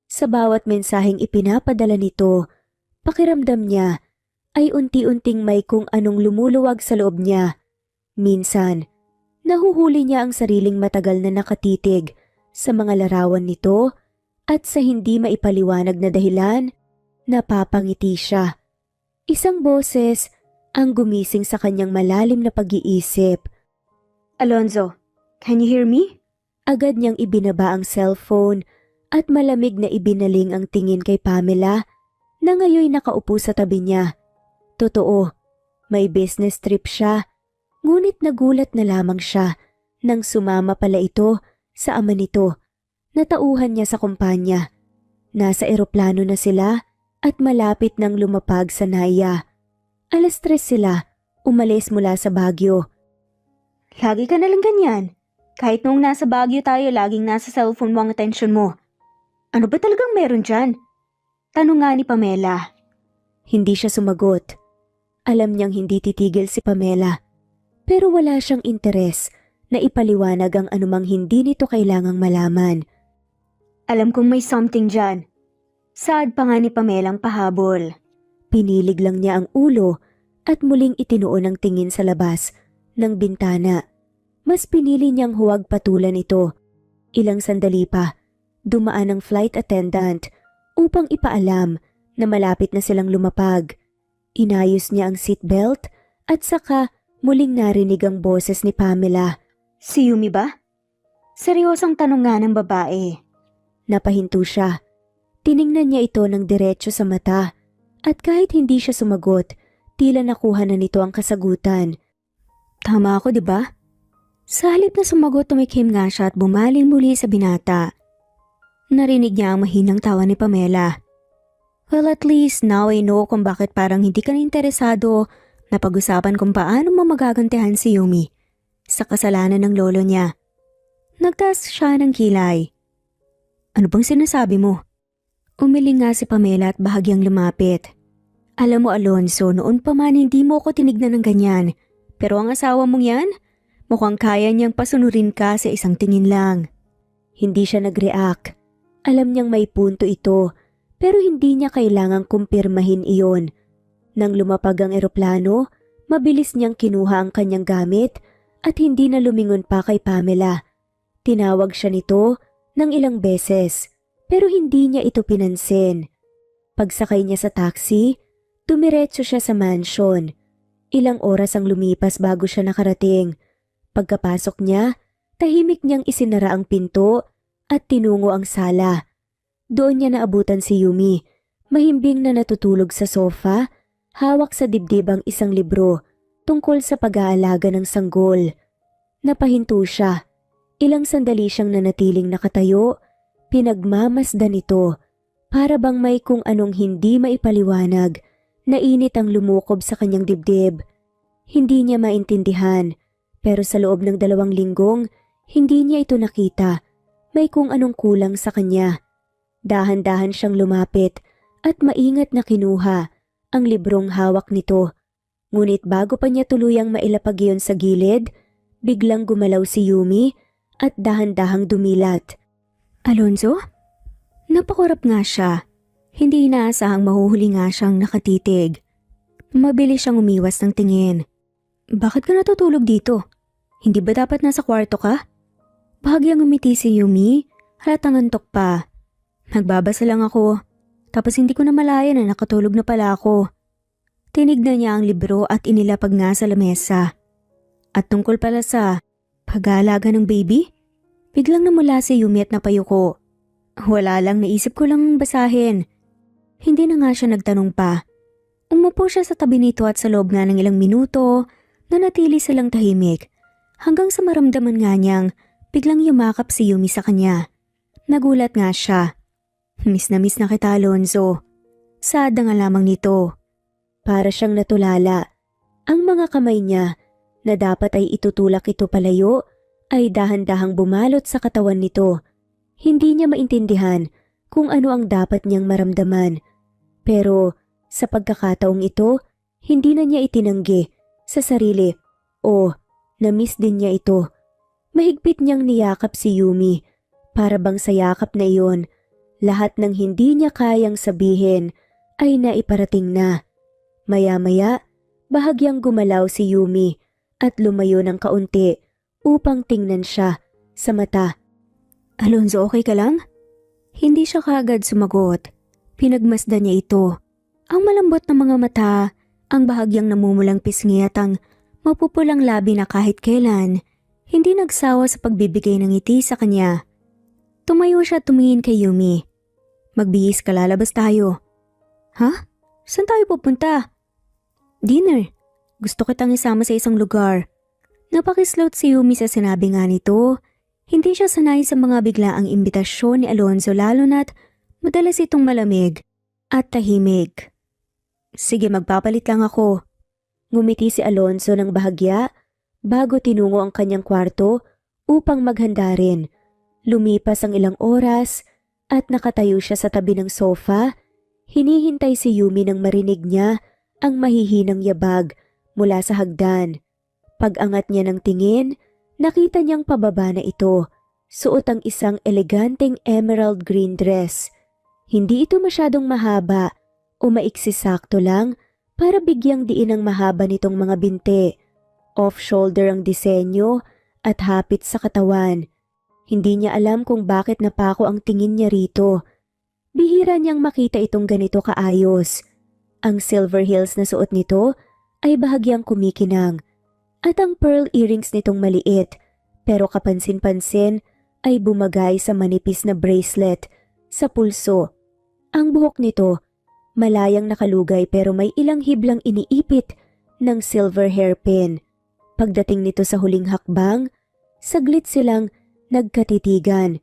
Sa bawat mensaheng ipinapadala nito, pakiramdam niya ay unti-unting may kung anong lumuluwag sa loob niya. Minsan, nahuhuli niya ang sariling matagal na nakatitig sa mga larawan nito at sa hindi maipaliwanag na dahilan, napapangiti siya. Isang boses ang gumising sa kanyang malalim na pag-iisip. Alonzo, can you hear me? Agad niyang ibinaba ang cellphone at malamig na ibinaling ang tingin kay Pamela na ngayoy nakaupo sa tabi niya. Totoo, may business trip siya, ngunit nagulat na lamang siya nang sumama pala ito sa ama nito. Natauhan niya sa kumpanya. Nasa eroplano na sila at malapit nang lumapag sa Naya. 3:00 sila, umalis mula sa Baguio. Lagi ka nalang ganyan. Kahit noong nasa Baguio tayo, laging nasa cellphone mo ang atensyon mo. Ano ba talagang meron dyan? Tanong nga ni Pamela. Hindi siya sumagot. Alam niyang hindi titigil si Pamela. Pero wala siyang interes na ipaliwanag ang anumang hindi nito kailangang malaman. Alam kong may something dyan. Saad pa nga ni Pamela ang pahabol. Pinilig lang niya ang ulo at muling itinuon ang tingin sa labas ng bintana. Mas pinili niyang huwag patulan ito. Ilang sandali pa, dumaan ang flight attendant upang ipaalam na malapit na silang lumapag. Inayos niya ang seatbelt at saka muling narinig ang boses ni Pamela. Si Yumi ba? Seryosang tanong nga ng babae. Napahinto siya. Tiningnan niya ito ng diretso sa mata at kahit hindi siya sumagot, tila nakuha na nito ang kasagutan. Tama ako, di ba? Sa halip na sumagot, tumikhim nga siya at bumaling muli sa binata. Narinig niya ang mahinang tawa ni Pamela. Well, at least now I know kung bakit parang hindi ka na interesado na pag-usapan kung paano mo magagantihan si Yumi sa kasalanan ng lolo niya. Nagtaas siya ng kilay. Ano bang sinasabi mo? Umiling nga si Pamela at bahagyang lumapit. Alam mo, Alonzo, noon pa man hindi mo ko tinignan ng ganyan. Pero ang asawa mong yan, mukhang kaya niyang pasunurin ka sa isang tingin lang. Hindi siya nag-react. Alam niyang may punto ito, pero hindi niya kailangang kumpirmahin iyon. Nang lumapag ang eroplano, mabilis niyang kinuha ang kanyang gamit at hindi na lumingon pa kay Pamela. Tinawag siya nito ng ilang beses, pero hindi niya ito pinansin. Pagsakay niya sa taxi, dumiretso siya sa mansion. Ilang oras ang lumipas bago siya nakarating. Pagkapasok niya, tahimik niyang isinara ang pinto at tinungo ang sala. Doon niya naabutan si Yumi, mahimbing na natutulog sa sofa, hawak sa dibdib ang isang libro tungkol sa pag-aalaga ng sanggol. Napahinto siya. Ilang sandali siyang nanatiling nakatayo, pinagmamasdan ito. Para bang may kung anong hindi maipaliwanag na init ang lumukob sa kanyang dibdib. Hindi niya maintindihan, pero sa loob ng 2 linggong, hindi niya ito nakita. May kung anong kulang sa kanya. Dahan-dahan siyang lumapit at maingat na kinuha ang librong hawak nito. Ngunit bago pa niya tuluyang mailapag iyon sa gilid, biglang gumalaw si Yumi at dahan-dahang dumilat. Alonzo? Napakurap nga siya. Hindi inaasahang mahuhuli nga siyang nakatitig. Mabilis siyang umiwas ng tingin. Bakit ka natutulog dito? Hindi ba dapat nasa kwarto ka? Bahagyang umiti si Yumi, halatang antok pa. Nagbabasa lang ako, tapos hindi ko na malaya na nakatulog na pala ako. Tinignan niya ang libro at inilapag nga sa lamesa. At tungkol pala sa pag-aalaga ng baby? Biglang namula si Yumi at napayuko. Wala lang, naisip ko lang basahin. Hindi na nga siya nagtanong pa. Umupo siya sa tabi nito at sa loob nga ng ilang minuto, nanatili silang tahimik. Hanggang sa maramdaman nga niyang biglang yumakap si Yumi sa kanya. Nagulat nga siya. Miss na kita, Alonzo. Sada nga lamang nito. Para siyang natulala. Ang mga kamay niya na dapat ay itutulak ito palayo ay dahan-dahang bumalot sa katawan nito. Hindi niya maintindihan kung ano ang dapat niyang maramdaman. Pero sa pagkakataong ito, hindi na niya itinanggi sa sarili o na-miss din niya ito. Mahigpit niyang niyakap si Yumi. Para bang sa yakap na iyon, lahat ng hindi niya kayang sabihin ay naiparating na. Maya-maya, bahagyang gumalaw si Yumi at lumayo ng kaunti upang tingnan siya sa mata. Alonzo, okay ka lang? Hindi siya kaagad sumagot. Pinagmasdan niya ito. Ang malambot na mga mata, ang bahagyang namumulang pisngi at ang mapupulang labi na kahit kailan, hindi nagsawa sa pagbibigay ng ngiti sa kanya. Tumayo siya at tumingin kay Yumi. Magbihis ka, lalabas tayo. Ha? Saan tayo pupunta? Dinner. Gusto kitang isama sa isang lugar. Napakislot si Yumi sa sinabi nga nito. Hindi siya sanay sa mga biglaang imbitasyon ni Alonzo lalo na't madalas itong malamig at tahimik. Sige, magpapalit lang ako. Ngumiti si Alonzo ng bahagya bago tinungo ang kanyang kwarto upang maghanda rin. Lumipas ang ilang oras at nakatayo siya sa tabi ng sofa. Hinihintay si Yumi nang marinig niya ang mahihinang yabag mula sa hagdan. Pag-angat niya ng tingin, nakita niyang pababa na ito. Suot ang isang eleganteng emerald green dress. Hindi ito masyadong mahaba o maiksi, sakto lang para bigyang diin ang mahaba nitong mga binti. Off-shoulder ang disenyo at hapit sa katawan. Hindi niya alam kung bakit napako ang tingin niya rito. Bihira niyang makita itong ganito kaayos. Ang silver heels na suot nito ay bahagyang kumikinang. At ang pearl earrings nitong maliit pero kapansin-pansin ay bumagay sa manipis na bracelet sa pulso. Ang buhok nito malayang nakalugay pero may ilang hiblang iniipit ng silver hairpin. Pagdating nito sa huling hakbang, saglit silang nagkatitigan.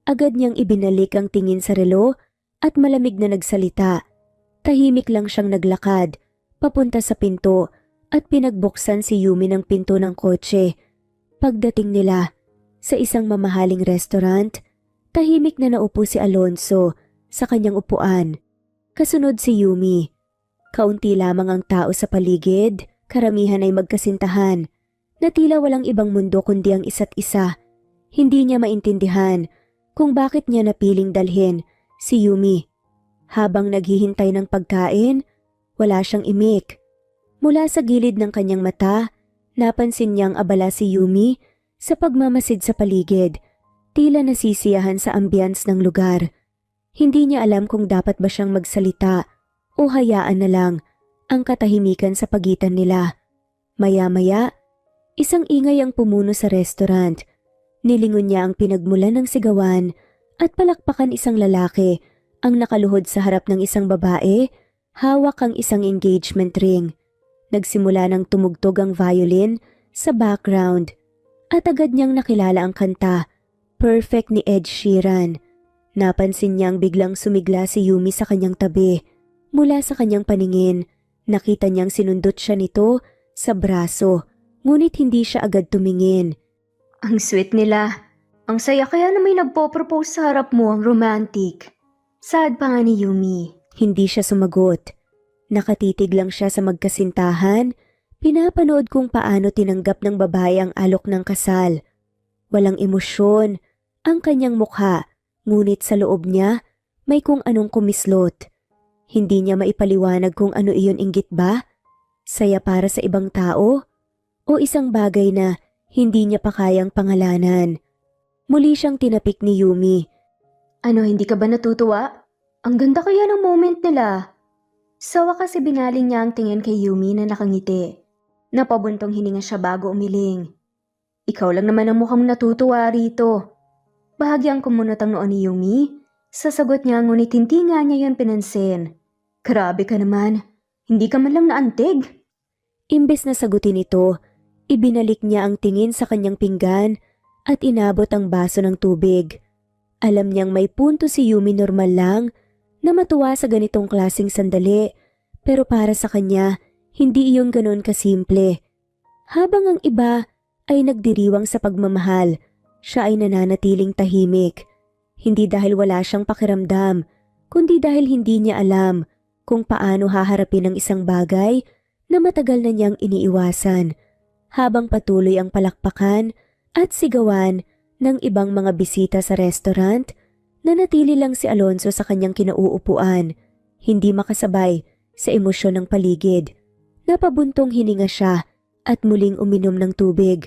Agad niyang ibinalik ang tingin sa relo at malamig na nagsalita. Tahimik lang siyang naglakad papunta sa pinto at pinagbuksan si Yumi ng pinto ng kotse. Pagdating nila sa isang mamahaling restaurant, tahimik na naupo si Alonzo sa kanyang upuan. Kasunod si Yumi. Kaunti lamang ang tao sa paligid, karamihan ay magkasintahan, na tila walang ibang mundo kundi ang isa't isa. Hindi niya maintindihan kung bakit niya napiling dalhin si Yumi. Habang naghihintay ng pagkain, wala siyang imik. Mula sa gilid ng kanyang mata, napansin niyang abala si Yumi sa pagmamasid sa paligid. Tila nasisiyahan sa ambience ng lugar. Hindi niya alam kung dapat ba siyang magsalita o hayaan na lang ang katahimikan sa pagitan nila. Maya-maya, isang ingay ang pumuno sa restaurant. Nilingon niya ang pinagmulan ng sigawan at palakpakan isang lalaki ang nakaluhod sa harap ng isang babae, hawak ang isang engagement ring. Nagsimula ng tumugtog ang violin sa background at agad niyang nakilala ang kanta, Perfect ni Ed Sheeran. Napansin niyang biglang sumigla si Yumi sa kanyang tabi. Mula sa kanyang paningin, nakita niyang sinundot siya nito sa braso, ngunit hindi siya agad tumingin. Ang sweet nila. Ang saya kaya na may nagpo-propose sa harap mo, ang romantic. Sad pa nga ni Yumi. Hindi siya sumagot. Nakatitig lang siya sa magkasintahan. Pinapanood kung paano tinanggap ng babae ang alok ng kasal. Walang emosyon ang kanyang mukha, ngunit sa loob niya may kung anong kumislot. Hindi niya maipaliwanag kung ano iyon, inggit ba? Saya para sa ibang tao? O isang bagay na hindi niya pa kayang pangalanan? Muli siyang tinapik ni Yumi. Ano, hindi ka ba natutuwa? Ang ganda kaya ng moment nila. Sa wakas binaling niya ang tingin kay Yumi na nakangiti. Napabuntong hininga siya bago umiling. Ikaw lang naman ang mukhang natutuwa rito. Bahagyang kumunot ang noon ni Yumi. Sasagot niya, ngunit hindi nga niya yun pinansin. Grabe ka naman. Hindi ka man lang naantig. Imbes na sagutin ito, ibinalik niya ang tingin sa kanyang pinggan at inabot ang baso ng tubig. Alam niyang may punto si Yumi, normal lang na matuwa sa ganitong klaseng sandali, pero para sa kanya, hindi iyon ganoon kasimple. Habang ang iba ay nagdiriwang sa pagmamahal, siya ay nananatiling tahimik. Hindi dahil wala siyang pakiramdam, kundi dahil hindi niya alam kung paano haharapin ang isang bagay na matagal na niyang iniiwasan. Habang patuloy ang palakpakan at sigawan ng ibang mga bisita sa restaurant, nanatili lang si Alonzo sa kanyang kinauupuan, hindi makasabay sa emosyon ng paligid. Napabuntong hininga siya at muling uminom ng tubig.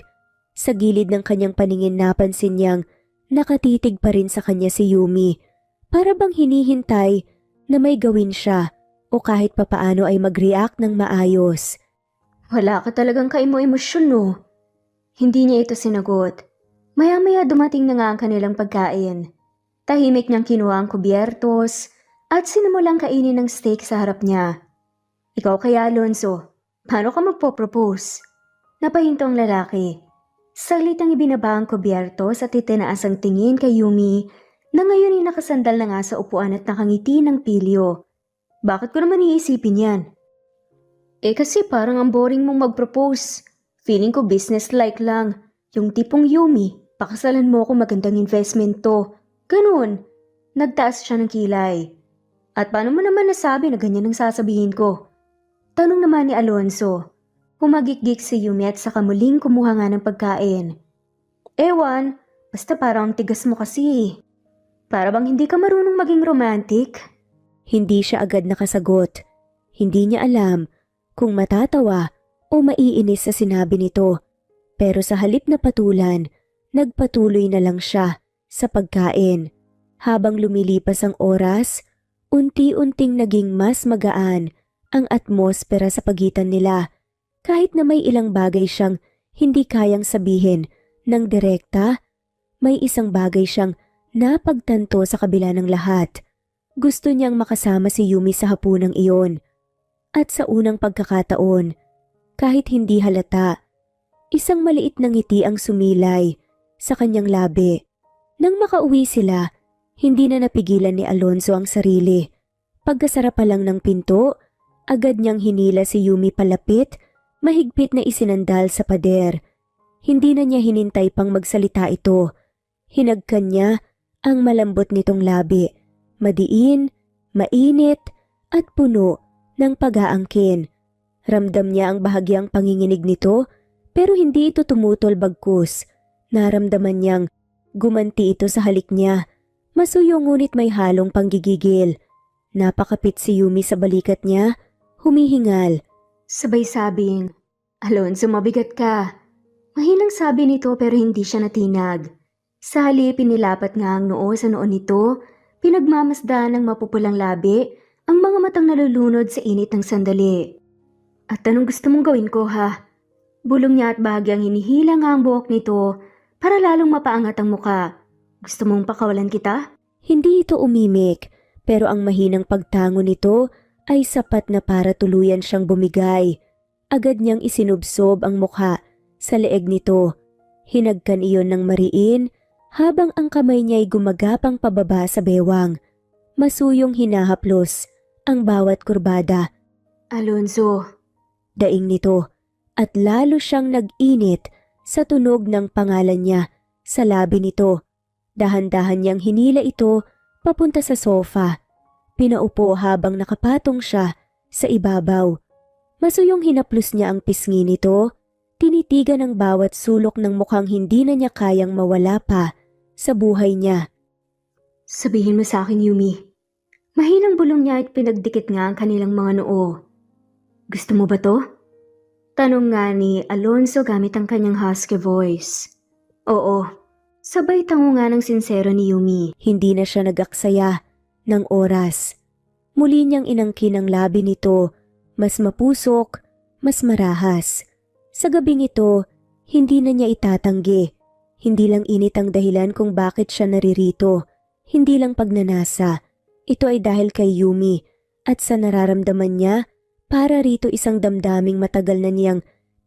Sa gilid ng kanyang paningin napansin niyang nakatitig pa rin sa kanya si Yumi, para bang hinihintay na may gawin siya o kahit papaano ay mag-react ng maayos. Wala ka talagang kaimo-emosyon, no? Hindi niya ito sinagot. Maya-maya dumating na nga ang kanilang pagkain. Tahimik niyang kinuha ang kubyertos at sinimulang kainin ng steak sa harap niya. Ikaw kaya, Alonzo, paano ka magpo-propose? Napahinto ang lalaki. Saglit ang ibinaba ang kubyertos at itinaas ang tingin kay Yumi na ngayon ay nakasandal na nga sa upuan at nakangiti ng pilyo. Bakit ko naman iisipin yan? Kasi parang ang boring mong mag-propose. Feeling ko business-like lang. Yung tipong Yumi, pakasalan mo ako, magandang investment to. Ganun. Nagtaas siya ng kilay. At paano mo naman nasabi na ganyan ang sasabihin ko? Tanong naman ni Alonzo. Humagikgik si Yumi at saka muling kumuha nga ng pagkain. Ewan, basta parang ang tigas mo kasi. Para bang hindi ka marunong maging romantic? Hindi siya agad nakasagot. Hindi niya alam kung matatawa o maiinis sa sinabi nito. Pero sa halip na patulan, nagpatuloy na lang siya sa pagkain. Habang lumilipas ang oras, unti-unting naging mas magaan ang atmosfera sa pagitan nila. Kahit na may ilang bagay siyang hindi kayang sabihin ng direkta, may isang bagay siyang napagtanto sa kabila ng lahat. Gusto niyang makasama si Yumi sa hapunang iyon. At sa unang pagkakataon, kahit hindi halata, isang maliit na ngiti ang sumilay sa kanyang labi. Nang makauwi sila, hindi na napigilan ni Alonzo ang sarili. Pagkasara pa lang ng pinto, agad niyang hinila si Yumi palapit, mahigpit na isinandal sa pader. Hindi na niya hinintay pang magsalita ito. Hinagkan niya ang malambot nitong labi, madiin, mainit at puno ng pag-aangkin. Ramdam niya ang bahagyang panginginig nito, pero hindi ito tumutol, bagkus. Naramdaman niyang gumanti ito sa halik niya. Masuyo ngunit may halong panggigigil. Napakapit si Yumi sa balikat niya, humihingal. Sabay sabing, Alonzo, mabigat ka. Mahinang sabi nito pero hindi siya natinag. Sa halip, pinilapat nga ang noo sa noon nito, pinagmamasdaan ng mapupulang labi, ang mga matang nalulunod sa init ng sandali. At anong gusto mong gawin ko, ha? Bulong niya at bahagyang hinihila nga ang buhok nito para lalong mapaangat ang muka. Gusto mong pakawalan kita? Hindi ito umimik, pero ang mahinang pagtango nito ay sapat na para tuluyan siyang bumigay. Agad niyang isinubsob ang mukha sa leeg nito. Hinagkan iyon ng mariin habang ang kamay niya'y gumagapang pababa sa bewang. Masuyong hinahaplos ang bawat kurbada. Alonso, daing nito, at lalo siyang nag-init sa tunog ng pangalan niya sa labi nito. Dahan-dahan niyang hinila ito papunta sa sofa. Pinaupo habang nakapatong siya sa ibabaw. Masuyong hinaplos niya ang pisngi nito, tinitigan ang bawat sulok ng mukhang hindi na niya kayang mawala pa sa buhay niya. Sabihin mo sa akin, Yumi. Mahinang bulong niya at pinagdikit nga ang kanilang mga noo. Gusto mo ba to? Tanong nga ni Alonso gamit ang kanyang husky voice. Oo. Sabay tango nga ng sinsero ni Yumi. Hindi na siya nag-aksaya ng oras. Muli niyang inangkin ang labi nito, mas mapusok, mas marahas. Sa gabing ito, hindi na niya itatanggi. Hindi lang init ang dahilan kung bakit siya naririto. Hindi lang pagnanasa. Ito ay dahil kay Yumi at sa nararamdaman niya para rito isang damdaming matagal na niyang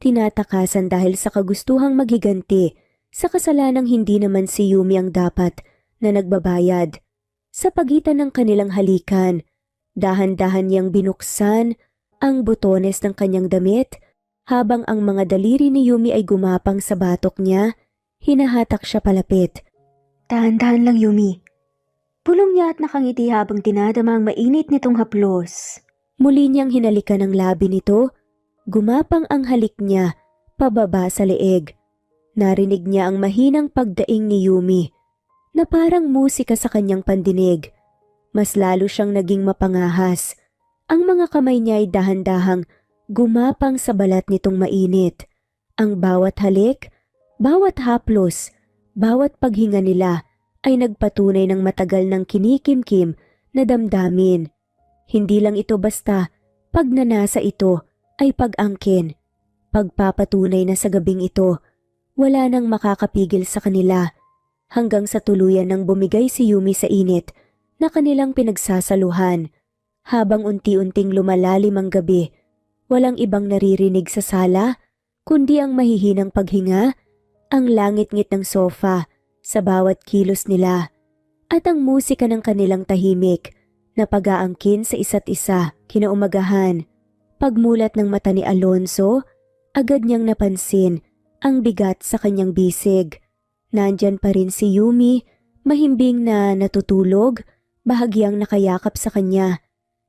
tinatakasan dahil sa kagustuhang maghiganti sa kasalanang hindi naman si Yumi ang dapat na nagbabayad. Sa pagitan ng kanilang halikan, dahan-dahan niyang binuksan ang butones ng kanyang damit habang ang mga daliri ni Yumi ay gumapang sa batok niya, hinahatak siya palapit. Dahan-dahan lang, Yumi. Bulong niya at nakangiti habang dinadama ang mainit nitong haplos. Muli niyang hinalikan ang labi nito, gumapang ang halik niya pababa sa leeg. Narinig niya ang mahinang pagdaing ni Yumi na parang musika sa kanyang pandinig. Mas lalo siyang naging mapangahas. Ang mga kamay niya ay dahan-dahang gumapang sa balat nitong mainit. Ang bawat halik, bawat haplos, bawat paghinga nila ay nagpatunay ng matagal ng kinikimkim na damdamin. Hindi lang ito basta pagnanasa ito ay pag-angkin. Pagpapatunay na sa gabing ito, wala nang makakapigil sa kanila hanggang sa tuluyan ng bumigay si Yumi sa init na kanilang pinagsasaluhan. Habang unti-unting lumalalim ang gabi, walang ibang naririnig sa sala kundi ang mahihinang paghinga, ang langit-ngit ng sofa sa bawat kilos nila at ang musika ng kanilang tahimik na pag-aangkin sa isa't isa. Kinaumagahan, pagmulat ng mata ni Alonso, agad niyang napansin ang bigat sa kanyang bisig. Nandyan pa rin si Yumi, mahimbing na natutulog, bahagyang nakayakap sa kanya.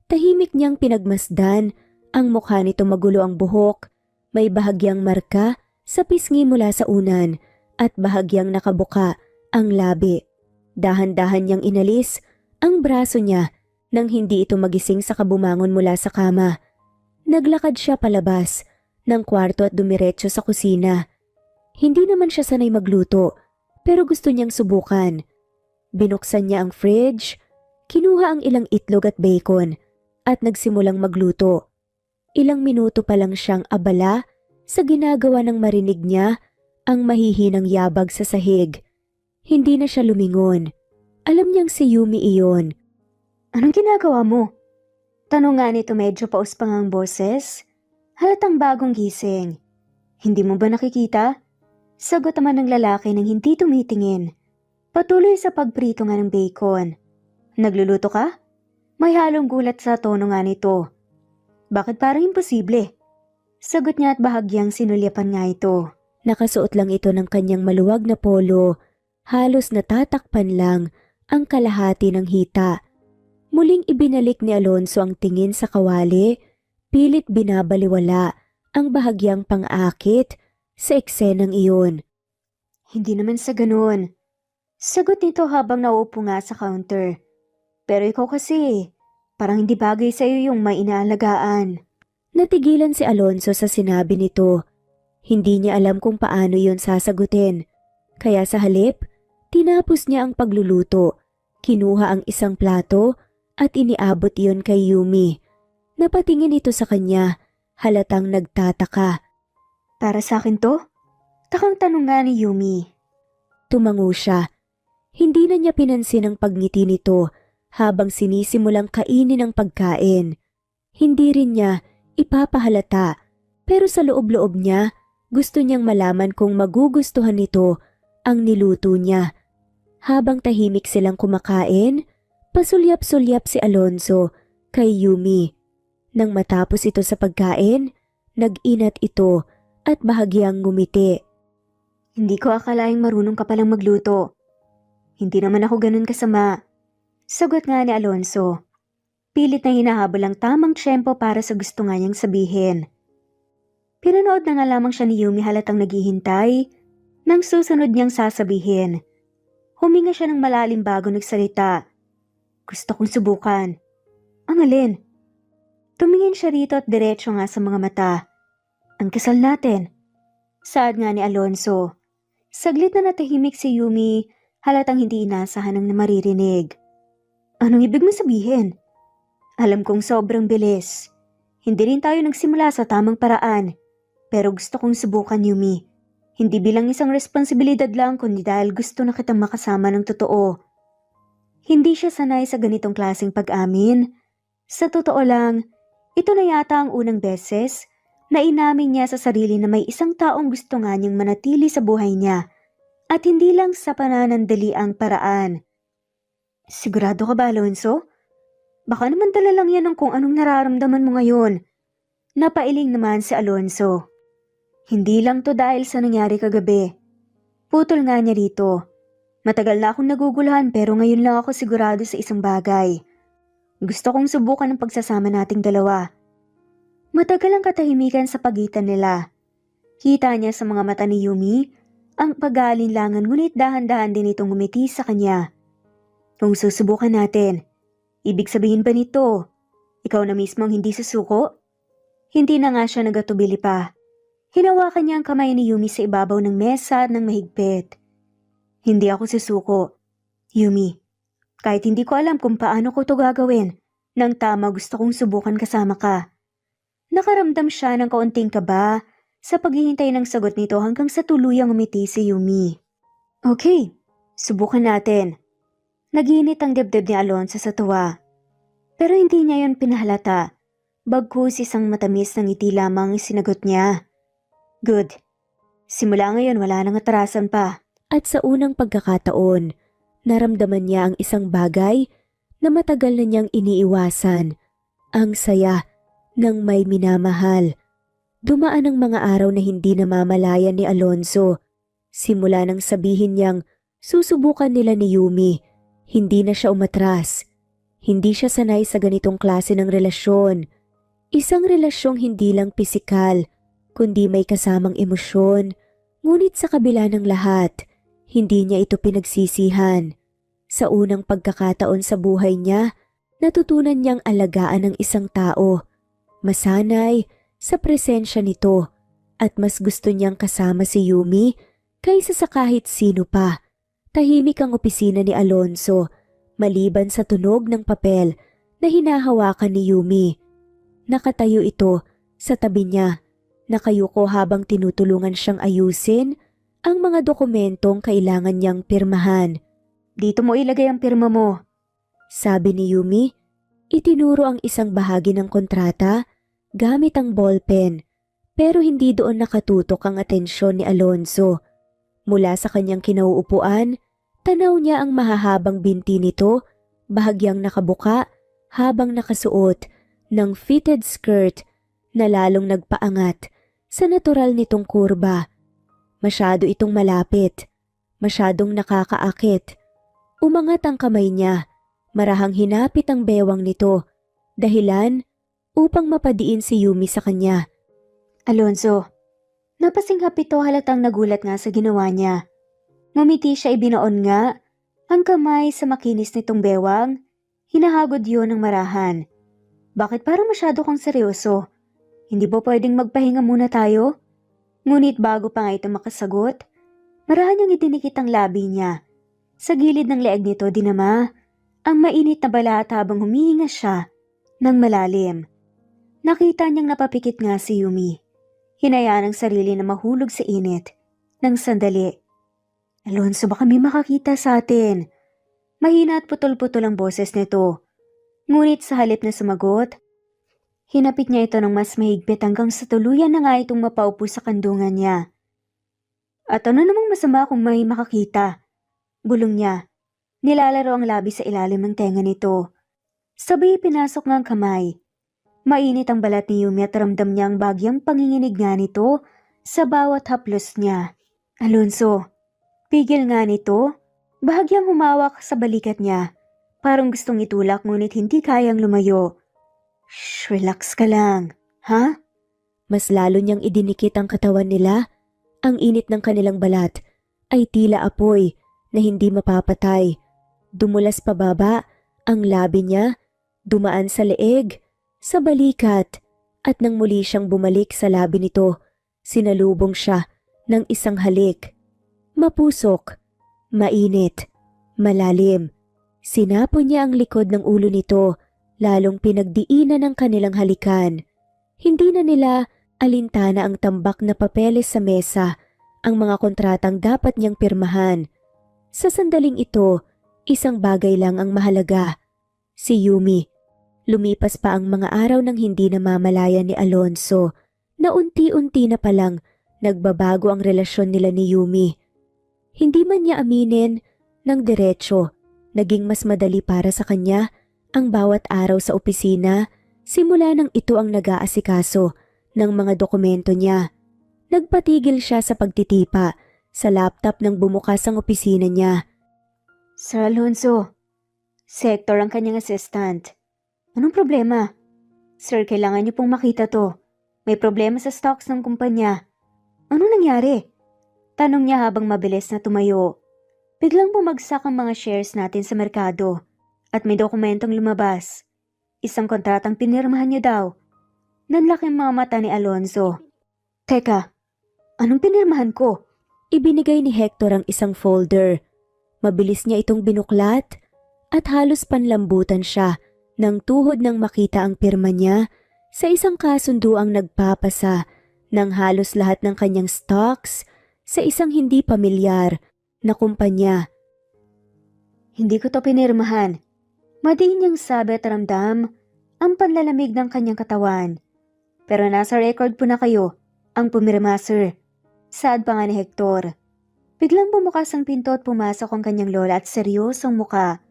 Tahimik niyang pinagmasdan ang mukha nito, magulo ang buhok, may bahagyang marka sa pisngi mula sa unan at bahagyang nakabuka ang labi. Dahan-dahan niyang inalis ang braso niya nang hindi ito magising sa kabumangon mula sa kama. Naglakad siya palabas ng kwarto at dumiretso sa kusina. Hindi naman siya sanay magluto, pero gusto niyang subukan. Binuksan niya ang fridge, kinuha ang ilang itlog at bacon, at nagsimulang magluto. Ilang minuto pa lang siyang abala sa ginagawa ng marinig niya ang mahihinang yabag sa sahig. Hindi na siya lumingon. Alam niyang si Yumi iyon. Anong ginagawa mo? Tanong nga nito, medyo pauspang ang boses. Halatang bagong gising. Hindi mo ba nakikita? Sagot naman ng lalaki nang hindi tumitingin. Patuloy sa pagprito nga ng bacon. Nagluluto ka? May halong gulat sa tono nga nito. Bakit parang imposible? Sagot niya at bahagyang sinulyapan nga ito. Nakasuot lang ito ng kanyang maluwag na polo. Halos natatakpan lang ang kalahati ng hita. Muling ibinalik ni Alonso ang tingin sa kawali, pilit binabaliwala ang bahagyang pang-akit sa eksenang iyon. Hindi naman sa ganoon. Sagot nito habang nauupo nga sa counter. Pero ikaw kasi, parang hindi bagay sa iyo yung may inaalagaan. Natigilan si Alonso sa sinabi nito. Hindi niya alam kung paano yun sasagutin. Kaya sa halip, tinapos niya ang pagluluto. Kinuha ang isang plato at iniabot iyon kay Yumi. Napatingin ito sa kanya, halatang nagtataka. Para sa akin to? Takang tanong nga ni Yumi. Tumango siya. Hindi na niya pinansin ang pagngiti nito habang sinisimulang kainin ang pagkain. Hindi rin niya ipapahalata, pero sa loob-loob niya gusto niyang malaman kung magugustuhan nito ang niluto niya. Habang tahimik silang kumakain, pasulyap-sulyap si Alonzo kay Yumi. Nang matapos ito sa pagkain, nag-inat ito at bahagyang ngumiti. Hindi ko akalaing marunong ka palang magluto. Hindi naman ako ganun kasama. Sagot nga ni Alonzo. Pilit na hinahabol ang tamang tiyempo para sa gusto nga niyang sabihin. Pinanood na nga lamang siya ni Yumi halatang naghihintay nang susunod niyang sasabihin. Huminga siya ng malalim bago nagsalita. Gusto kong subukan. Ang alin? Tumingin siya rito at diretso nga sa mga mata. Ang kasal natin. Saad nga ni Alonzo. Saglit na natahimik si Yumi halatang hindi inasahan ng maririnig. Anong ibig mo sabihin? Alam kong sobrang bilis. Hindi rin tayo nagsimula sa tamang paraan. Pero gusto kong subukan, Yumi. Hindi bilang isang responsibilidad lang kundi dahil gusto na kitang makasama ng totoo. Hindi siya sanay sa ganitong klaseng pag-amin. Sa totoo lang, ito na yata ang unang beses na inamin niya sa sarili na may isang taong gusto nga niyang manatili sa buhay niya at hindi lang sa pananandaliang paraan. Sigurado ka ba, Alonzo? Baka naman dala lang yan ng kung anong nararamdaman mo ngayon. Napailing naman si Alonzo. Hindi lang to dahil sa nangyari kagabi. Putol nga niya rito. Matagal na akong naguguluhan pero ngayon lang ako sigurado sa isang bagay. Gusto kong subukan ang pagsasama nating dalawa. Matagal ang katahimikan sa pagitan nila. Kita niya sa mga mata ni Yumi ang pag-aalinlangan ngunit dahan-dahan din itong ngumiti sa kanya. Kung susubukan natin, ibig sabihin ba nito, ikaw na mismo ang hindi susuko? Hindi na nga siya nagatubili pa. Hinawakan niya ang kamay ni Yumi sa ibabaw ng mesa ng mahigpit. Hindi ako susuko. Yumi, kahit hindi ko alam kung paano ko to gagawin, nang tama gusto kong subukan kasama ka. Nakaramdam siya ng kaunting kaba sa paghihintay ng sagot nito hanggang sa tuluyang umiti si Yumi. Okay, subukan natin. Naginit ang dibdib ni Alonzo sa tuwa. Pero hindi niya yon pinahalata. Bagkus isang matamis na ngiti lamang sinagot niya. Good. Simula ngayon wala nang atrasan pa. At sa unang pagkakataon, naramdaman niya ang isang bagay na matagal na niyang iniiwasan. Ang saya ng may minamahal. Dumaan ang mga araw na hindi namamalayan ni Alonzo. Simula nang sabihin niyang susubukan nila ni Yumi, hindi na siya umatras. Hindi siya sanay sa ganitong klase ng relasyon. Isang relasyong hindi lang pisikal, kundi may kasamang emosyon. Ngunit sa kabila ng lahat, hindi niya ito pinagsisihan. Sa unang pagkakataon sa buhay niya, natutunan niyang alagaan ang isang tao. Masanay sa presensya nito at mas gusto niyang kasama si Yumi kaysa sa kahit sino pa. Tahimik ang opisina ni Alonzo, maliban sa tunog ng papel na hinahawakan ni Yumi. Nakatayo ito sa tabi niya. Nakayuko habang tinutulungan siyang ayusin ang mga dokumentong kailangan niyang pirmahan. Dito mo ilagay ang pirma mo, sabi ni Yumi. Itinuro ang isang bahagi ng kontrata gamit ang ballpen, pero hindi doon nakatutok ang atensyon ni Alonzo. Mula sa kanyang kinauupuan, tanaw niya ang mahahabang binti nito, bahagyang nakabuka habang nakasuot ng fitted skirt na lalong nagpaangat sa natural nitong kurba. Masyado itong malapit, masyadong nakakaakit. Umangat ang kamay niya, marahang hinapit ang bewang nito, dahilan upang mapadiin si Yumi sa kanya. Alonzo, napasinghap ito halatang nagulat nga sa ginawa niya. Ngumiti siya, ibinoon nga ang kamay sa makinis nitong bewang, hinahagod yun ng marahan. Bakit parang masyado kang seryoso? Hindi ba pwedeng magpahinga muna tayo? Ngunit bago pa nga ito makasagot, marahan niyang idinikit ang labi niya. Sa gilid ng leeg nito dinama ang mainit na balat habang humihinga siya ng malalim. Nakita niyang napapikit nga si Yumi. Hinayaan ang sarili na mahulog sa init ng sandali. Alonzo, baka may makakita sa atin. Mahina at putol-putol ang boses nito. Ngunit sa halip na sumagot, hinapit niya ito ng mas mahigpit hanggang sa tuluyan na nga itong mapaupo sa kandungan niya. At ano namang masama kung may makakita? Bulong niya. Nilalaro ang labi sa ilalim ng tenga nito. Sabay pinasok ng kamay. Mainit ang balat ni Yumi at ramdam niya ang bagyang panginginig nga nito sa bawat haplos niya. Alonso, pigil nga nito. Bahagyang humawak sa balikat niya. Parang gustong itulak ngunit hindi kayang lumayo. Shh, relax ka lang. Ha? Mas lalo niyang idinikit ang katawan nila. Ang init ng kanilang balat ay tila apoy na hindi mapapatay. Dumulas pababa ang labi niya, dumaan sa leeg, sa balikat, at nang muli siyang bumalik sa labi nito, sinalubong siya ng isang halik. Mapusok, mainit, malalim. Sinapon niya ang likod ng ulo nito, lalong pinagdiinan ng kanilang halikan. Hindi na nila alintana ang tambak na papeles sa mesa, ang mga kontratang dapat niyang pirmahan. Sa sandaling ito, isang bagay lang ang mahalaga. Si Yumi. Lumipas pa ang mga araw nang hindi namamalayan ni Alonso na unti-unti na palang nagbabago ang relasyon nila ni Yumi. Hindi man niya aminin ng diretsyo, naging mas madali para sa kanya ang bawat araw sa opisina simula nang ito ang nag-aasikaso ng mga dokumento niya. Nagpatigil siya sa pagtitipa sa laptop nang bumukas ang opisina niya. Sir Alonso, si Hector ang kanyang assistant. Anong problema? Sir, kailangan niyo pong makita to. May problema sa stocks ng kumpanya. Anong nangyari? Tanong niya habang mabilis na tumayo. Biglang bumagsak ang mga shares natin sa merkado at may dokumentong lumabas. Isang kontratang pinirmahan niyo daw. Nanlaki ang mga mata ni Alonso. Teka, anong pinirmahan ko? Ibinigay ni Hector ang isang folder. Mabilis niya itong binuklat at halos panlambutan siya nang tuhod nang makita ang pirma niya sa isang kasunduang nagpapasa ng halos lahat ng kanyang stocks sa isang hindi pamilyar na kumpanya. Hindi ko to pinirmahan. Madiin niyang sabi at ramdam ang panlalamig ng kanyang katawan. Pero nasa record po na kayo ang pumirma, sir. Saad pa nga ni Hector. Biglang bumukas ang pinto at pumasok ang kanyang lola at seryosong muka.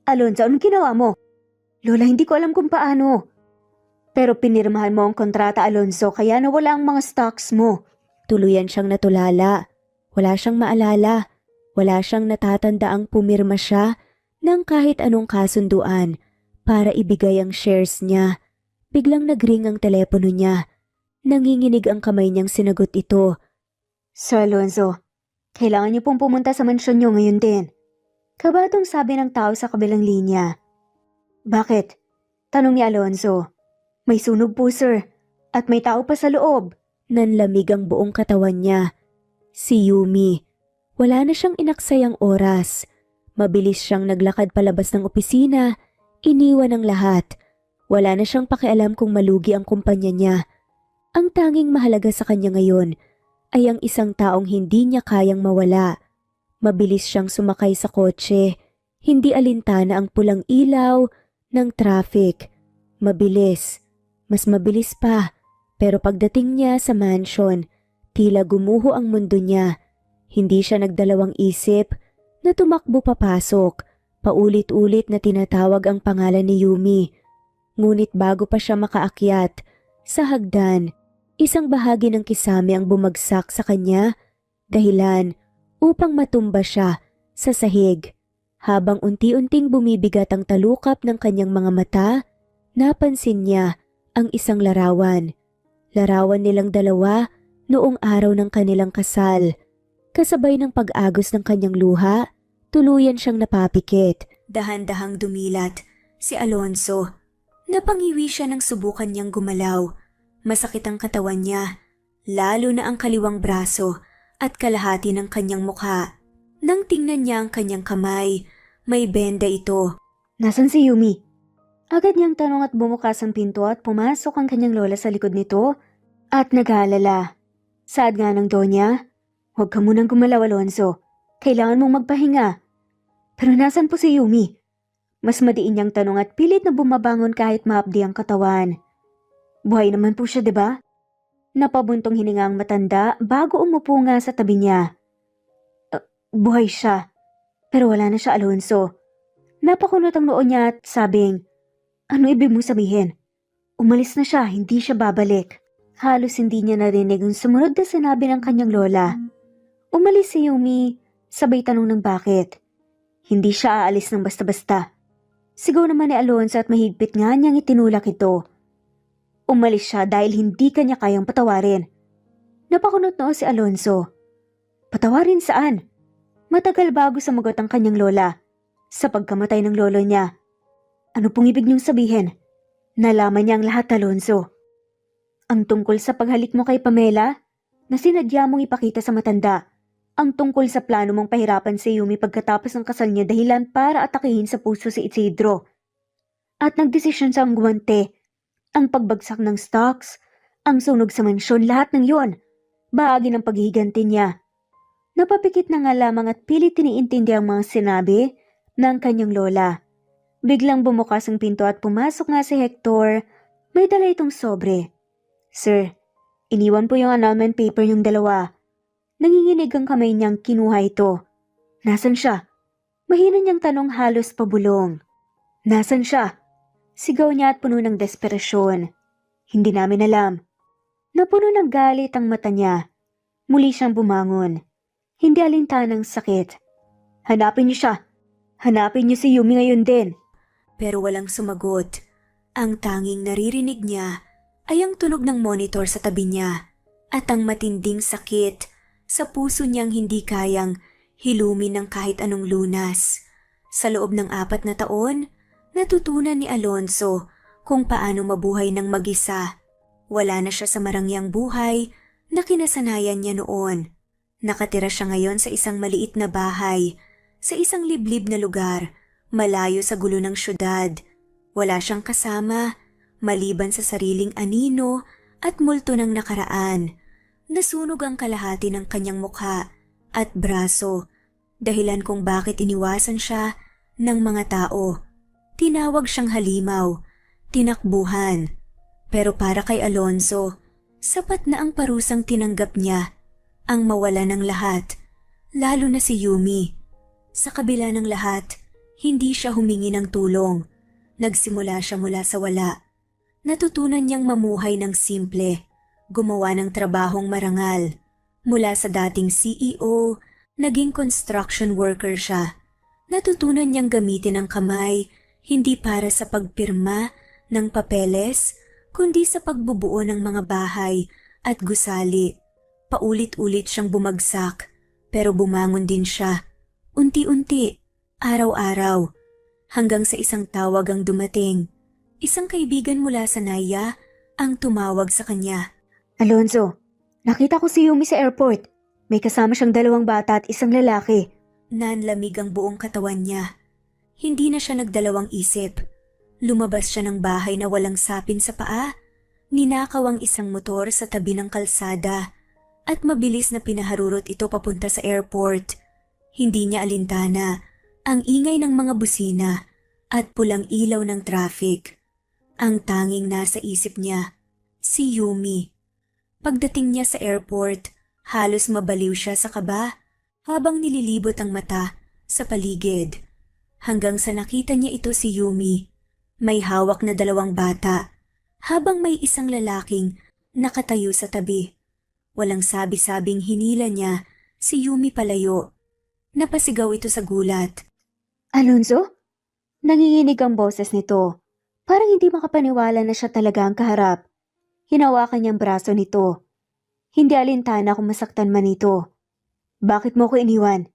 Alonso, anong ginawa mo? Lola, hindi ko alam kung paano. Pero pinirmahan mo ang kontrata, Alonso, kaya nawala ang mga stocks mo. Tuluyan siyang natulala. Wala siyang maalala. Wala siyang natatandaang pumirma siya ng kahit anong kasunduan para ibigay ang shares niya. Biglang nagring ang telepono niya. Nanginginig ang kamay niyang sinagot ito. Sir Alonso, kailangan niyo pong pumunta sa mansyon niyo ngayon din. Kabadong sabi ng tao sa kabilang linya. Bakit? Tanong ni Alonso. May sunog po, sir. At may tao pa sa loob. Nanlamig ang buong katawan niya. Si Yumi. Wala na siyang inaksayang oras. Mabilis siyang naglakad palabas ng opisina. Iniwan ang lahat. Wala na siyang pakialam kung malugi ang kumpanya niya. Ang tanging mahalaga sa kanya ngayon ay ang isang taong hindi niya kayang mawala. Mabilis siyang sumakay sa kotse. Hindi alintana ang pulang ilaw ng traffic. Mabilis. Mas mabilis pa. Pero pagdating niya sa mansion, tila gumuho ang mundo niya. Hindi siya nagdalawang isip na tumakbo papasok. Paulit-ulit na tinatawag ang pangalan ni Yumi. Ngunit bago pa siya makaakyat sa hagdan, isang bahagi ng kisame ang bumagsak sa kanya, dahilan upang matumba siya sa sahig. Habang unti-unting bumibigat ang talukap ng kanyang mga mata, napansin niya ang isang larawan. Larawan nilang dalawa noong araw ng kanilang kasal. Kasabay ng pag-agos ng kanyang luha, tuluyan siyang napapikit. Dahan-dahang dumilat si Alonso. Napangiwi siya nang subukan niyang gumalaw. Masakit ang katawan niya, lalo na ang kaliwang braso at kalahati ng kanyang mukha. Nang tingnan niya ang kanyang kamay, may benda ito. Nasaan si Yumi? Agad niyang tanong at bumukas ang pinto at pumasok ang kanyang lola sa likod nito at nag-aalala. Saad nga ng donya, huwag ka munang gumalaw, Alonso. Kailangan mong magpahinga. Pero nasan po si Yumi? Mas madiin niyang tanong at pilit na bumabangon kahit maapdi ang katawan. Buhay naman po siya, diba? Napabuntong hininga ang matanda bago umupo nga sa tabi niya. Buhay siya. Pero wala na siya, Alonso. Napakunot ang noo niya at sabing, ano ibig mong sabihin? Umalis na siya, hindi siya babalik. Halos hindi niya narinig ang sumunod na sinabi ng kanyang lola. Umalis si Yumi, sabay tanong ng bakit. Hindi siya aalis ng basta-basta. Sigaw naman ni Alonso at mahigpit nga niyang itinulak ito. Umalis siya dahil hindi kanya kayang patawarin. Napakunot noo si Alonso. Patawarin saan? Matagal bago sumagot ang kanyang lola. Sa pagkamatay ng lolo niya. Ano pong ibig niyong sabihin? Nalaman niya ang lahat, Alonso. Ang tungkol sa paghalik mo kay Pamela, na sinadya mong ipakita sa matanda. Ang tungkol sa plano mong pahirapan si Yumi pagkatapos ng kasal niya dahilan para atakihin sa puso si Isidro. At nagdesisyon sa guwante, ang pagbagsak ng stocks, ang sunog sa mansyon, lahat ng yon, bahagi ng paghihiganti niya. Napapikit na nga lamang at pilit tiniintindi ang mga sinabi ng kanyang lola. Biglang bumukas ang pinto at pumasok nga si Hector. May dala itong sobre. Sir, iniwan po yung annulment paper yung dalawa. Nanginginig ang kamay niyang kinuha ito. Nasaan siya? Mahina niyang tanong halos pabulong. Nasaan siya? Sigaw niya at puno ng desperasyon. Hindi namin alam. Napuno ng galit ang mata niya. Muli siyang bumangon. Hindi alintanang sakit. Hanapin niyo siya. Hanapin niyo si Yumi ngayon din. Pero walang sumagot. Ang tanging naririnig niya ay ang tunog ng monitor sa tabi niya at ang matinding sakit sa puso niyang hindi kayang hilumin ng kahit anong lunas. Sa loob ng 4 na taon, natutunan ni Alonso kung paano mabuhay ng mag-isa. Wala na siya sa marangyang buhay na kinasanayan niya noon. Nakatira siya ngayon sa isang maliit na bahay, sa isang liblib na lugar, malayo sa gulo ng syudad. Wala siyang kasama, maliban sa sariling anino at multo ng nakaraan. Nasunog ang kalahati ng kanyang mukha at braso, dahilan kung bakit iniwasan siya ng mga tao. Tinawag siyang halimaw, tinakbuhan. Pero para kay Alonso, sapat na ang parusang tinanggap niya, ang mawala ng lahat, lalo na si Yumi. Sa kabila ng lahat, hindi siya humingi ng tulong. Nagsimula siya mula sa wala. Natutunan niyang mamuhay ng simple, gumawa ng trabahong marangal. Mula sa dating CEO, naging construction worker siya. Natutunan niyang gamitin ang kamay, hindi para sa pagpirma ng papeles, kundi sa pagbubuo ng mga bahay at gusali. Paulit-ulit siyang bumagsak, pero bumangon din siya. Unti-unti, araw-araw, hanggang sa isang tawag ang dumating. Isang kaibigan mula sa Naya ang tumawag sa kanya. Alonso, nakita ko si Yumi sa airport. May kasama siyang 2 bata at isang lalaki. Nanlamig ang buong katawan niya. Hindi na siya nagdalawang isip. Lumabas siya ng bahay na walang sapin sa paa. Ninakaw ang isang motor sa tabi ng kalsada at mabilis na pinaharurot ito papunta sa airport. Hindi niya alintana ang ingay ng mga busina at pulang ilaw ng traffic. Ang tanging nasa isip niya, si Yumi. Pagdating niya sa airport, halos mabaliw siya sa kaba habang nililibot ang mata sa paligid. Hanggang sa nakita niya ito si Yumi, may hawak na 2 bata, habang may isang lalaking nakatayo sa tabi. Walang sabi-sabing hinila niya si Yumi palayo. Napasigaw ito sa gulat. Alonso? Nanginginig ang boses nito. Parang hindi makapaniwala na siya talaga ang kaharap. Hinawakan niyang braso nito. Hindi alintana kung masaktan man ito. Bakit mo ko iniwan?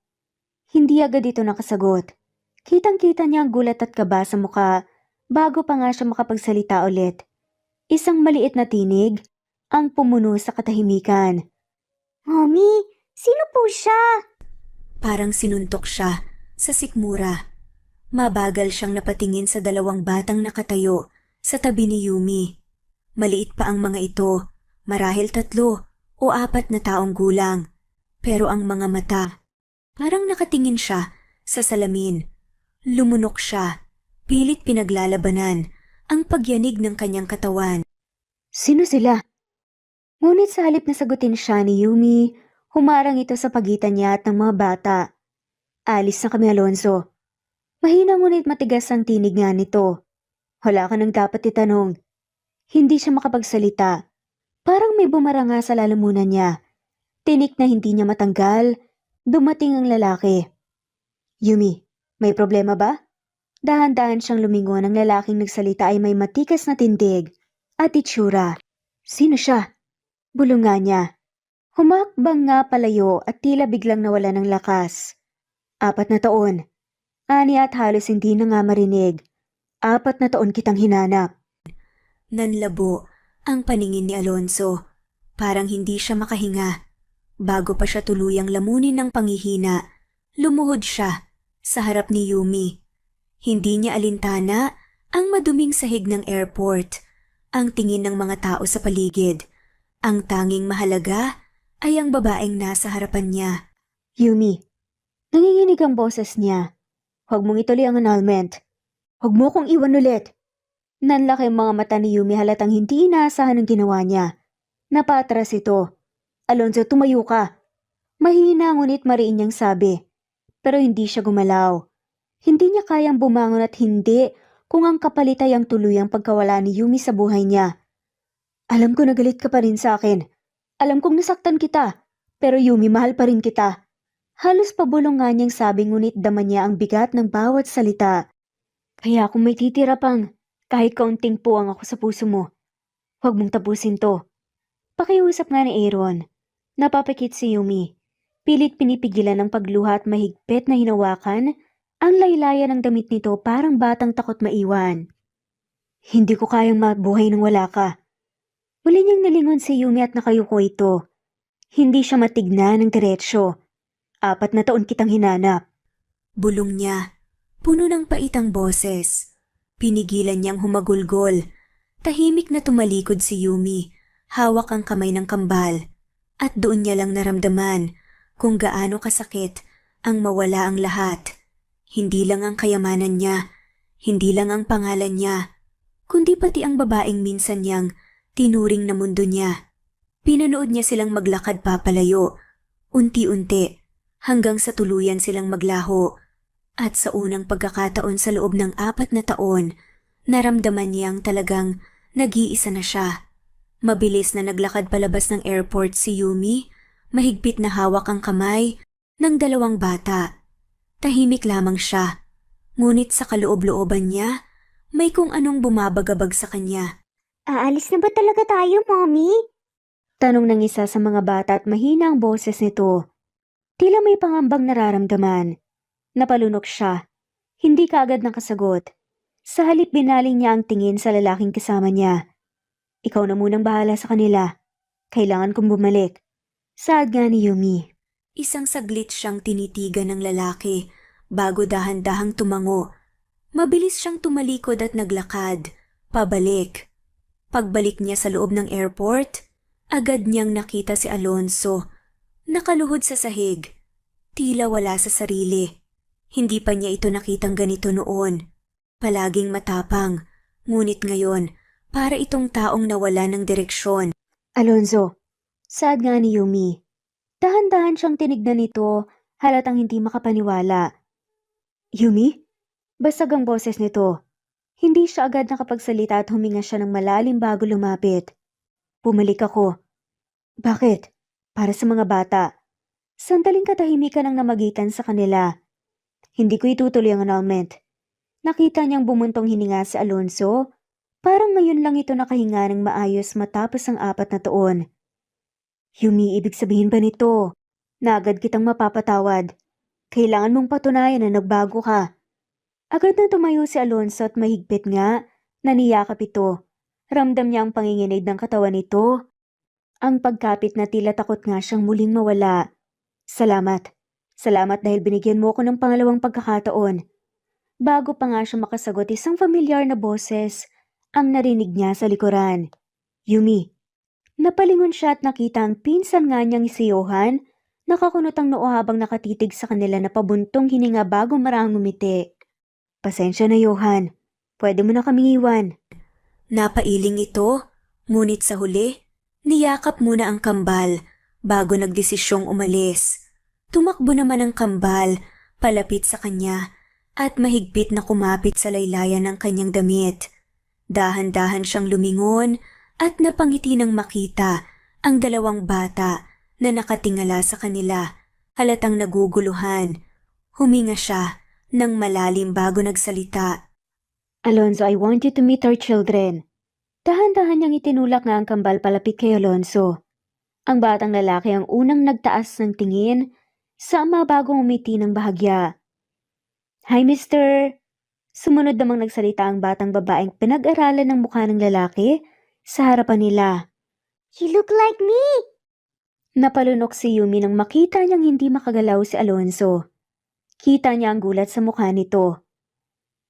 Hindi agad ito nakasagot. Kitang-kita niya ang gulat at kaba sa mukha bago pa nga siya makapagsalita ulit. Isang maliit na tinig ang pumuno sa katahimikan. Mommy, sino po siya? Parang sinuntok siya sa sikmura. Mabagal siyang napatingin sa 2 batang nakatayo sa tabi ni Yumi. Maliit pa ang mga ito, marahil 3 o 4 na taong gulang. Pero ang mga mata, parang nakatingin siya sa salamin. Lumunok siya, pilit pinaglalabanan ang pagyanig ng kanyang katawan. Sino sila? Ngunit sa halip na sagutin siya ni Yumi, humarang ito sa pagitan niya at ng mga bata. Alis na kami, Alonzo. Mahina ngunit matigas ang tinig nga nito. Wala ka nang dapat itanong. Hindi siya makapagsalita. Parang may bumaranga sa lalamunan niya. Tinik na hindi niya matanggal. Dumating ang lalaki. Yumi, may problema ba? Dahan-dahan siyang lumingon. Ang lalaking nagsalita ay may matikas na tindig at itsura. Sino siya? Bulungan niya. Humakbang nga palayo at tila biglang nawala ng lakas. 4 na taon. Ani at halos hindi na nga marinig. 4 na taon kitang hinanap. Nanlabo ang paningin ni Alonzo. Parang hindi siya makahinga. Bago pa siya tuluyang lamunin ng panghihina, lumuhod siya sa harap ni Yumi. Hindi niya alintana ang maduming sahig ng airport, ang tingin ng mga tao sa paligid. Ang tanging mahalaga ay ang babaeng nasa harapan niya. Yumi, nanginginig ang boses niya. Huwag mong ituloy ang annulment. Huwag mo kong iwan ulit. Nanlaki ang mga mata ni Yumi halatang hindi inaasahan ang ginawa niya. Napatras ito. Alonzo, tumayo ka. Mahina ngunit mariin niyang sabi. Pero hindi siya gumalaw. Hindi niya kayang bumangon at hindi kung ang kapalit ay ang tuluyang pagkawala ni Yumi sa buhay niya. Alam ko na galit ka pa rin sa akin. Alam kong nasaktan kita. Pero Yumi, mahal pa rin kita. Halos pabulong nga niyang sabi ngunit dama niya ang bigat ng bawat salita. Kaya kung may titira pang, kahit kaunting puwang ako sa puso mo, huwag mong tapusin to. Pakiusap nga ni Aaron. Napapikit si Yumi. Pilit pinipigilan ng pagluha at mahigpit na hinawakan ang laylayan ng damit nito parang batang takot maiwan. Hindi ko kayang mabuhay nang wala ka. Muli niyang nalingon si Yumi at nakayuko ito. Hindi siya matignan ng diretsyo. 4 na taon kitang hinanap. Bulong niya. Puno ng paitang boses. Pinigilan niyang humagulgol. Tahimik na tumalikod si Yumi. Hawak ang kamay ng kambal. At doon niya lang naramdaman kung gaano kasakit ang mawala ang lahat. Hindi lang ang kayamanan niya. Hindi lang ang pangalan niya. Kundi pati ang babaeng minsan niyang tinuring na mundo niya. Pinanood niya silang maglakad papalayo. Unti-unti. Hanggang sa tuluyan silang maglaho. At sa unang pagkakataon sa loob ng 4 na taon, naramdaman niyang talagang nag-iisa na siya. Mabilis na naglakad palabas ng airport si Yumi, mahigpit na hawak ang kamay ng 2 bata. Tahimik lamang siya, ngunit sa kaloob-looban niya, may kung anong bumabagabag sa kanya. Aalis na ba talaga tayo, Mommy? Tanong ng isa sa mga bata at mahina ang boses nito. Tila may pangambang nararamdaman. Napalunok siya. Hindi kaagad nakasagot. Sa halip binaling niya ang tingin sa lalaking kasama niya. Ikaw na munang bahala sa kanila. Kailangan kong bumalik. Saad nga ni Yumi. Isang saglit siyang tinitigan ng lalaki bago dahan-dahang tumango. Mabilis siyang tumalikod at naglakad. Pabalik. Pagbalik niya sa loob ng airport, agad niyang nakita si Alonzo. Nakaluhod sa sahig. Tila wala sa sarili. Hindi pa niya ito nakitang ganito noon. Palaging matapang, ngunit ngayon, para itong taong nawala ng direksyon. Alonzo, saad nga ni Yumi. Dahan-dahan siyang tinignan nito, halatang hindi makapaniwala. Yumi? Basag ang boses nito. Hindi siya agad nakapagsalita at huminga siya ng malalim bago lumapit. Bumalik ako. Bakit? Para sa mga bata. Sandaling katahimikan ang namagitan sa kanila. Hindi ko itutuloy ang annulment. Nakita niyang bumuntong hininga si Alonzo. Parang ngayon lang ito nakahinga ng maayos matapos ang 4 na taon. Yumi, ibig sabihin ba nito? Na agad kitang mapapatawad. Kailangan mong patunayan na nagbago ka. Agad na tumayo si Alonzo at mahigpit nga na niyakap ito. Ramdam niya ang panginginig ng katawan nito. Ang pagkapit na tila takot nga siyang muling mawala. Salamat. Salamat dahil binigyan mo ako ng pangalawang pagkakataon. Bago pa nga siya makasagot, isang familiar na boses ang narinig niya sa likuran. Yumi. Napalingon siya at nakita ang pinsan nga niyang si Johan, nakakunot ang noo habang nakatitig sa kanila na pabuntong hininga bago marang ngumiti. Pasensya na, Johan. Pwede mo na kaming iwan. Napailing ito, ngunit sa huli, niyakap muna ang kambal bago nagdesisyong umalis. Tumakbo naman ang kambal palapit sa kanya at mahigpit na kumapit sa laylayan ng kanyang damit. Dahan-dahan siyang lumingon at napangiti nang makita ang dalawang bata na nakatingala sa kanila, halatang naguguluhan. Huminga siya ng malalim bago nagsalita. Alonzo, I want you to meet our children. Dahan-dahan niyang itinulak nga ang kambal palapit kay Alonzo. Ang batang lalaki ang unang nagtaas ng tingin sa ama bagong umiti ng bahagya. Hi, mister! Sumunod namang nagsalita ang batang babaeng pinag-aralan ng mukha ng lalaki sa harapan nila. You look like me! Napalunok si Yumi nang makita niyang hindi makagalaw si Alonzo. Kita niya ang gulat sa mukha nito.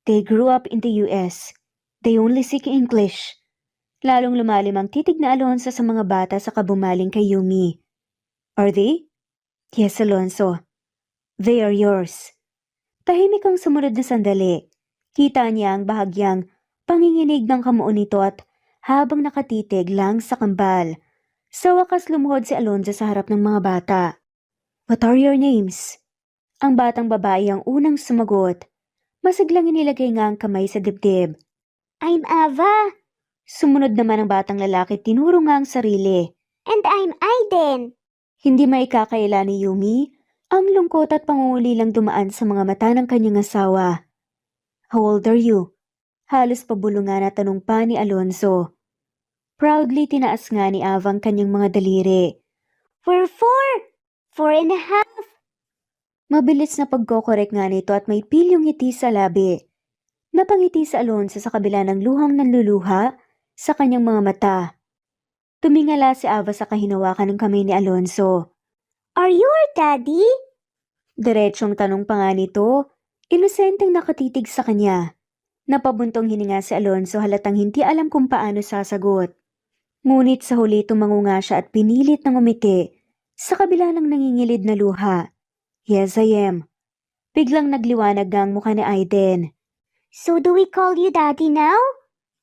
They grew up in the US. They only speak English. Lalong lumalim ang titig na Alonzo sa mga bata sa kabumaling kay Yumi. Are they? Yes, Alonzo. They are yours. Tahimik ang sumunod na sandali. Kita niya ang bahagyang panginginig ng kamuo nito at habang nakatitig lang sa kambal. Sa wakas lumuhod si Alonzo sa harap ng mga bata. What are your names? Ang batang babae ang unang sumagot. Masiglang inilagay nga ang kamay sa dibdib. I'm Ava. Sumunod naman ang batang lalaki, tinuro nga ang sarili. And I'm Aiden. Hindi maikakaila ni Yumi ang lungkot at pangungulilang dumaan sa mga mata ng kanyang asawa. How old are you? Halos pabulungan na tanong pa ni Alonzo. Proudly tinaas nga ni Ava ang kanyang mga daliri. We're 4. 4.5. Mabilis na pagkokorek nga nito at may pilyong ngiti sa labi. Napangiti sa Alonzo sa kabila ng luhang nanluluha sa kanyang mga mata. Tumingala si Ava sa kahinawakan ng kamay ni Alonzo. Are you our daddy? Diretsong tanong pa nga nito, inosenteng nakatitig sa kanya. Napabuntong hininga si Alonzo halatang hindi alam kung paano sasagot. Ngunit sa huli tumango nga siya at pinilit ng umiti sa kabila ng nangingilid na luha. Yes, I am. Biglang nagliwanag nga ang mukha ni Aiden. So do we call you daddy now?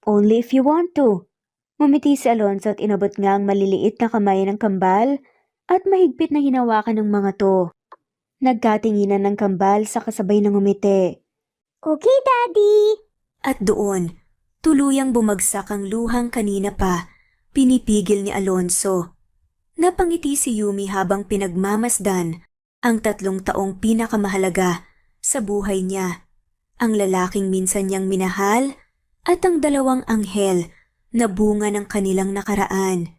Only if you want to. Mumiti si Alonzo at inabot nga ang maliliit na kamay ng kambal at mahigpit na hinawakan ng mga to. Nagkatinginan ng kambal sa kasabay ng umiti. Okay, daddy. At doon, tuluyang bumagsak ang luhang kanina pa, pinipigil ni Alonzo. Napangiti si Yumi habang pinagmamasdan ang 3 taong pinakamahalaga sa buhay niya. Ang lalaking minsan niyang minahal at ang 2 anghel na bunga ng kanilang nakaraan.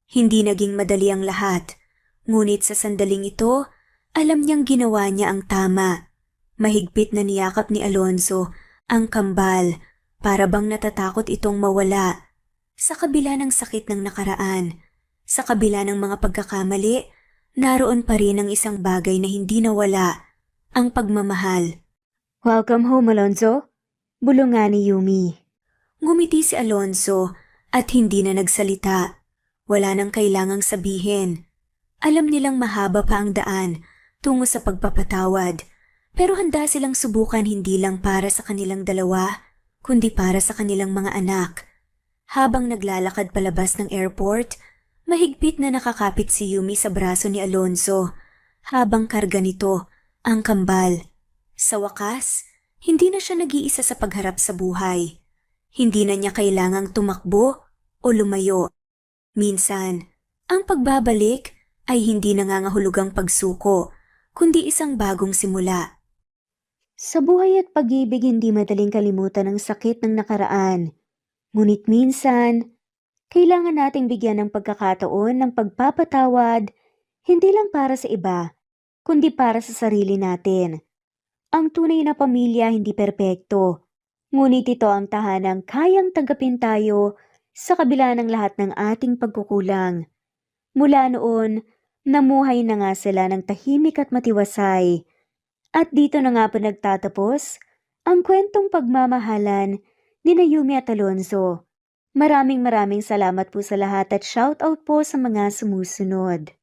Hindi naging madali ang lahat, ngunit sa sandaling ito, alam niyang ginawa niya ang tama. Mahigpit na niyakap ni Alonzo ang kambal para bang natatakot itong mawala. Sa kabila ng sakit ng nakaraan, sa kabila ng mga pagkakamali, naroon pa rin ang isang bagay na hindi nawala, ang pagmamahal. Welcome home, Alonzo. Bulungan ni Yumi. Ngumiti si Alonzo at hindi na nagsalita. Wala nang kailangang sabihin. Alam nilang mahaba pa ang daan tungo sa pagpapatawad, pero handa silang subukan hindi lang para sa kanilang dalawa, kundi para sa kanilang mga anak. Habang naglalakad palabas ng airport, mahigpit na nakakapit si Yumi sa braso ni Alonzo, habang karga nito ang kambal. Sa wakas, hindi na siya nag-iisa sa pagharap sa buhay. Hindi na niya kailangang tumakbo o lumayo. Minsan, ang pagbabalik ay hindi nangangahulugang pagsuko, kundi isang bagong simula. Sa buhay at pag-ibig, hindi madaling kalimutan ang sakit ng nakaraan. Ngunit minsan, kailangan nating bigyan ng pagkakataon ng pagpapatawad, hindi lang para sa iba, kundi para sa sarili natin. Ang tunay na pamilya hindi perpekto, ngunit ito ang tahanang kayang tanggapin tayo sa kabila ng lahat ng ating pagkukulang. Mula noon, namuhay na nga sila ng tahimik at matiwasay. At dito na nga po nagtatapos ang kwentong pagmamahalan ni Yumi at Alonzo. Maraming salamat po sa lahat at shoutout po sa mga sumusunod.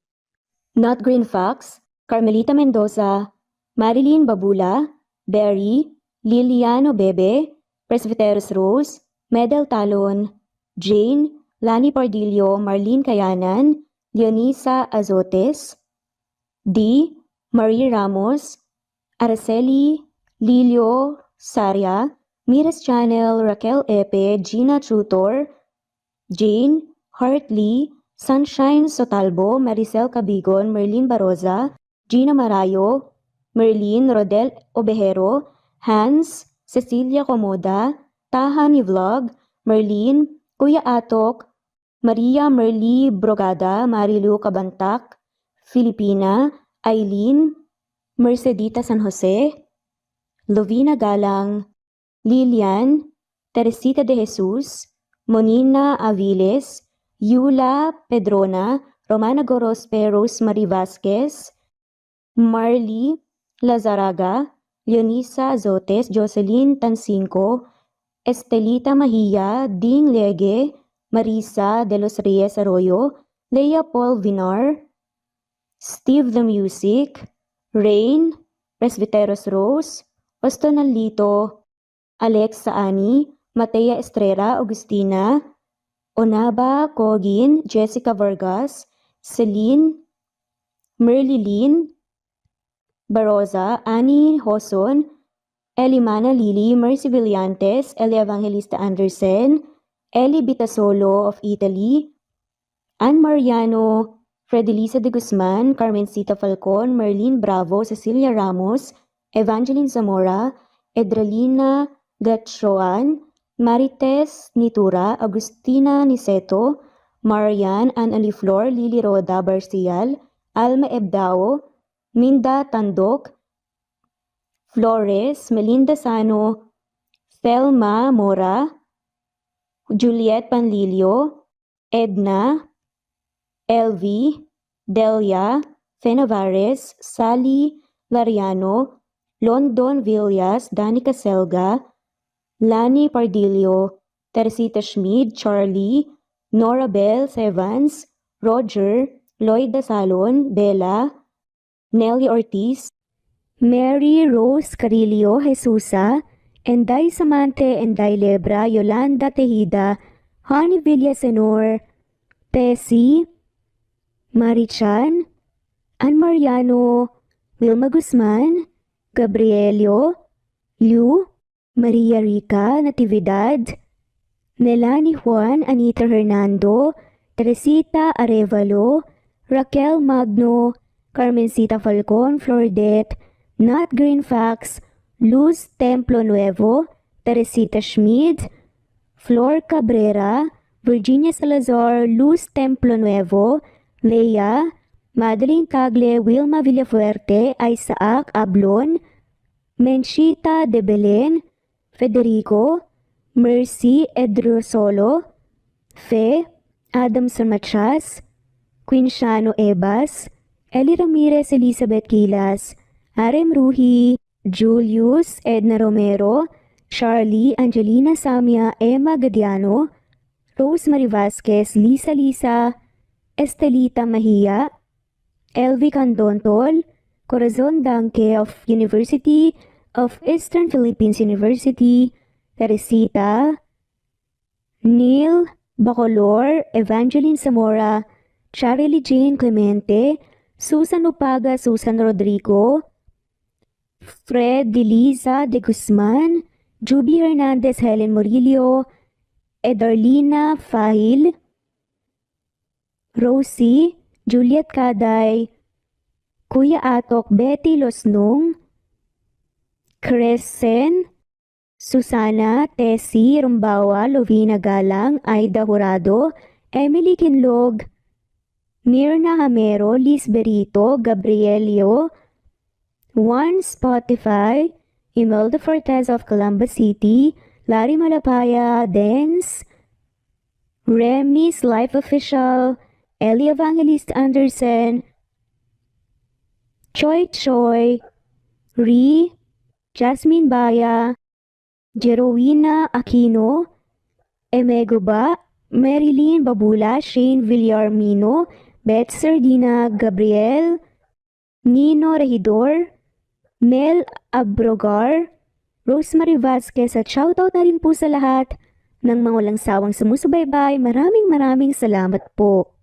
Not Green Fox, Carmelita Mendoza, Marilyn Babula, Berry, Liliano Bebe, Presbyteros Rose, Medel Talon, Jane, Lani Pardillo, Marlene Kayanan, Leonisa Azotes, D. Marie Ramos, Araceli, Lilio, Saria, Miras Channel, Raquel Epe, Gina Trutor, Jane, Hartley, Sunshine Sotalbo, Maricel Cabigon, Merlin Baroza, Gina Marayo, Merlin Rodel Obejero, Hans, Cecilia Comoda, Taha ni Vlog, Merlin, Kuya Atok, Maria Merly Brogada, Marilu Cabantac, Filipina, Eileen, Mercedita San Jose, Lovina Galang, Lilian, Teresita de Jesus, Monina Aviles, Yula Pedrona, Romana Gorospe, Rosemary Vasquez, Marley Lazaraga, Leonisa Azotes, Jocelyn Tancinco, Estelita Mahia, Ding Lege, Marisa de los Reyes Arroyo, Leia Paul Vinar, Steve the Music, Rain, Presbiteros Rose, Ostonalito, Alexa Ani, Matea Estrera, Agustina, Onaba Cogin, Jessica Vargas, Celine, Merlilyn Baroza, Annie Hoson, Elimana Lili, Mercy Villantes, Eli Evangelista Anderson, Eli Bitasolo of Italy, Ann Mariano, Fredelisa de Guzman, Carmencita Falcon, Merlin Bravo, Cecilia Ramos, Evangeline Zamora, Edralina Gatchoan, Marites Nitura, Agustina Niceto, Marian, Ann Aliflor, Lily Roda Barcial, Alma Ebdao, Minda Tandok, Flores, Melinda Sano, Thelma Mora, Juliet Panlilio, Edna, Elvie, Delia, Fenavares, Sally Lariano, London Villas, Danica Selga, Lani Pardillo, Teresita Schmid, Charlie, Nora Bell Evans, Roger, Lloyd Dasalon, Bella, Nelly Ortiz, Mary Rose Carillo Jesusa, Enday Samante, Enday Lebra, Yolanda Tejida, Honey Villasenor, Tessie, Marichan, Ann Mariano, Wilma Guzman, Gabrielio, Liu, Maria Rica Natividad, Nelani Juan, Anita Hernando, Teresita Arevalo, Raquel Magno, Carmencita Falcon, Flordet, Nat Greenfax, Luz Templo Nuevo, Teresita Schmid, Flor Cabrera, Virginia Salazar, Luz Templo Nuevo, Leia, Madeline Tagle, Wilma Villafuerte, Isaac Ablon, Menchita de Belen, Federico, Mercy Edrosolo, Fe, Adamson Machas, Quinciano Ebas, Eli Ramirez Elizabeth Gilas, Arem Ruhi, Julius Edna Romero, Charlie Angelina Samia, Emma Gadiano, Rosemary Vasquez, Lisa, Estelita Mahia, Elvi Candontol, Corazon Danke of University of Eastern Philippines University, Teresita, Neil Bacolor, Evangeline Zamora, Charlie Jane Clemente, Susan Upaga, Susan Rodrigo, Fred Deliza de Guzman, Juby Hernandez, Helen Murillo, Edarlina Fahil, Rosie, Juliet Kaday, Kuya Atok, Betty Losnong, Crescen, Susana, Tessie, Rumbawa, Lovina Galang, Aida Jurado, Emily Kinlog, Mirna Hamero, Liz Berito, Gabrielio, Juan Spotify, Imelda Fortes of Columbus City, Larry Malapaya, Dance, Remy's Life Official, Ellie Evangelist Anderson, Choi, Ri, Jasmine Baya, Jerowina Aquino, Emegoba, Marilyn Babula, Shane Villarmino, Beth Sardina, Gabriel, Nino Regidor, Mel Abrogar, Rosemary Vasquez at shoutout na rin po sa lahat ng mga walang sawang sumusubaybay. Maraming salamat po.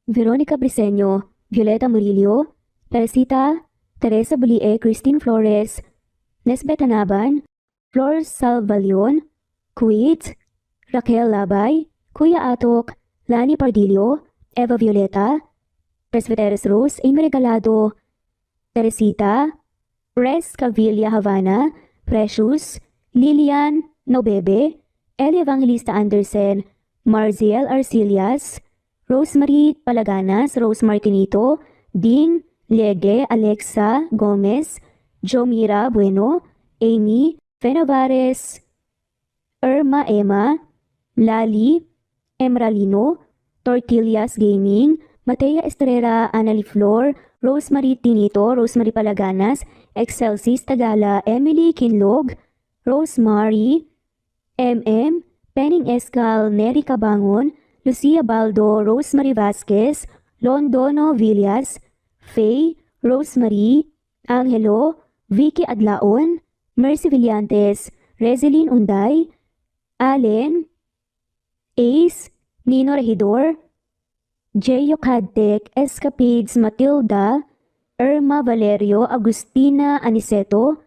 Veronica Briseño, Violeta Murillo, Teresita Teresa Bulie, Christine Flores, Nesbeth Hanaban, Flor Salvalion, Kuwait, Raquel Labay, Kuya Atok, Lani Pardillo, Eva Violeta, Presbyteres Rose, Amy Regalado, Teresita, Res Cavilla Havana, Precious, Lilian Nobebe, Eli Evangelista Anderson, Marziel Arcilias, Rosemary Palaganas, Rose Martinito, Ding Lege, Alexa Gomez, Jomira Bueno, Amy Fenavares, Irma Emma, Lali Emralino, Tortillas Gaming, Matea Estrera, Annalie Flor, Rosemary Tinito, Rosemary Palaganas, Excelsis Tagala, Emily Kinlog, Rosemary, MM, Penning Escal, Neri Cabangon, Lucia Baldo, Rosemary Vasquez, Londono Villas, Faye, Rosemary, Angelo, Vicky Adlaon, Mercy Villantes, Rezeline Unday, Allen, Ace, Nino Regidor, Jeyo Cadtec, Escapades Matilda, Irma Valerio, Agustina Aniceto,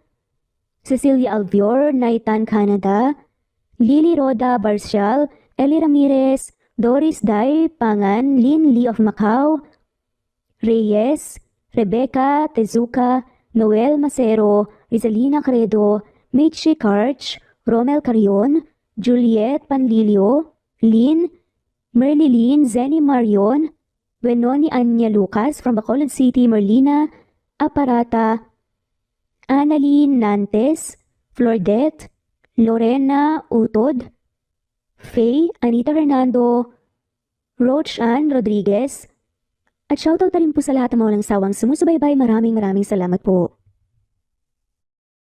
Cecilia Alvior, Naitan Canada, Lily Roda Barcial, Eli Ramirez, Doris Day Pangan, Lynn Lee of Macau, Reyes, Rebecca Tezuka, Noel Macero, Rizalina Credo, Michi Karch, Romel Carion, Juliet Panlilio, Lynn, Merlilyn Zenny Marion, Wenoni Anya Lucas from Bacolod City, Merlina Aparata, Annalyn Nantes, Flordette, Lorena Utod, Faye, Anita Hernando, Roach Ann Rodriguez, at shoutout na rin po sa lahat ng mga walang sawang sumusubaybay. Maraming salamat po.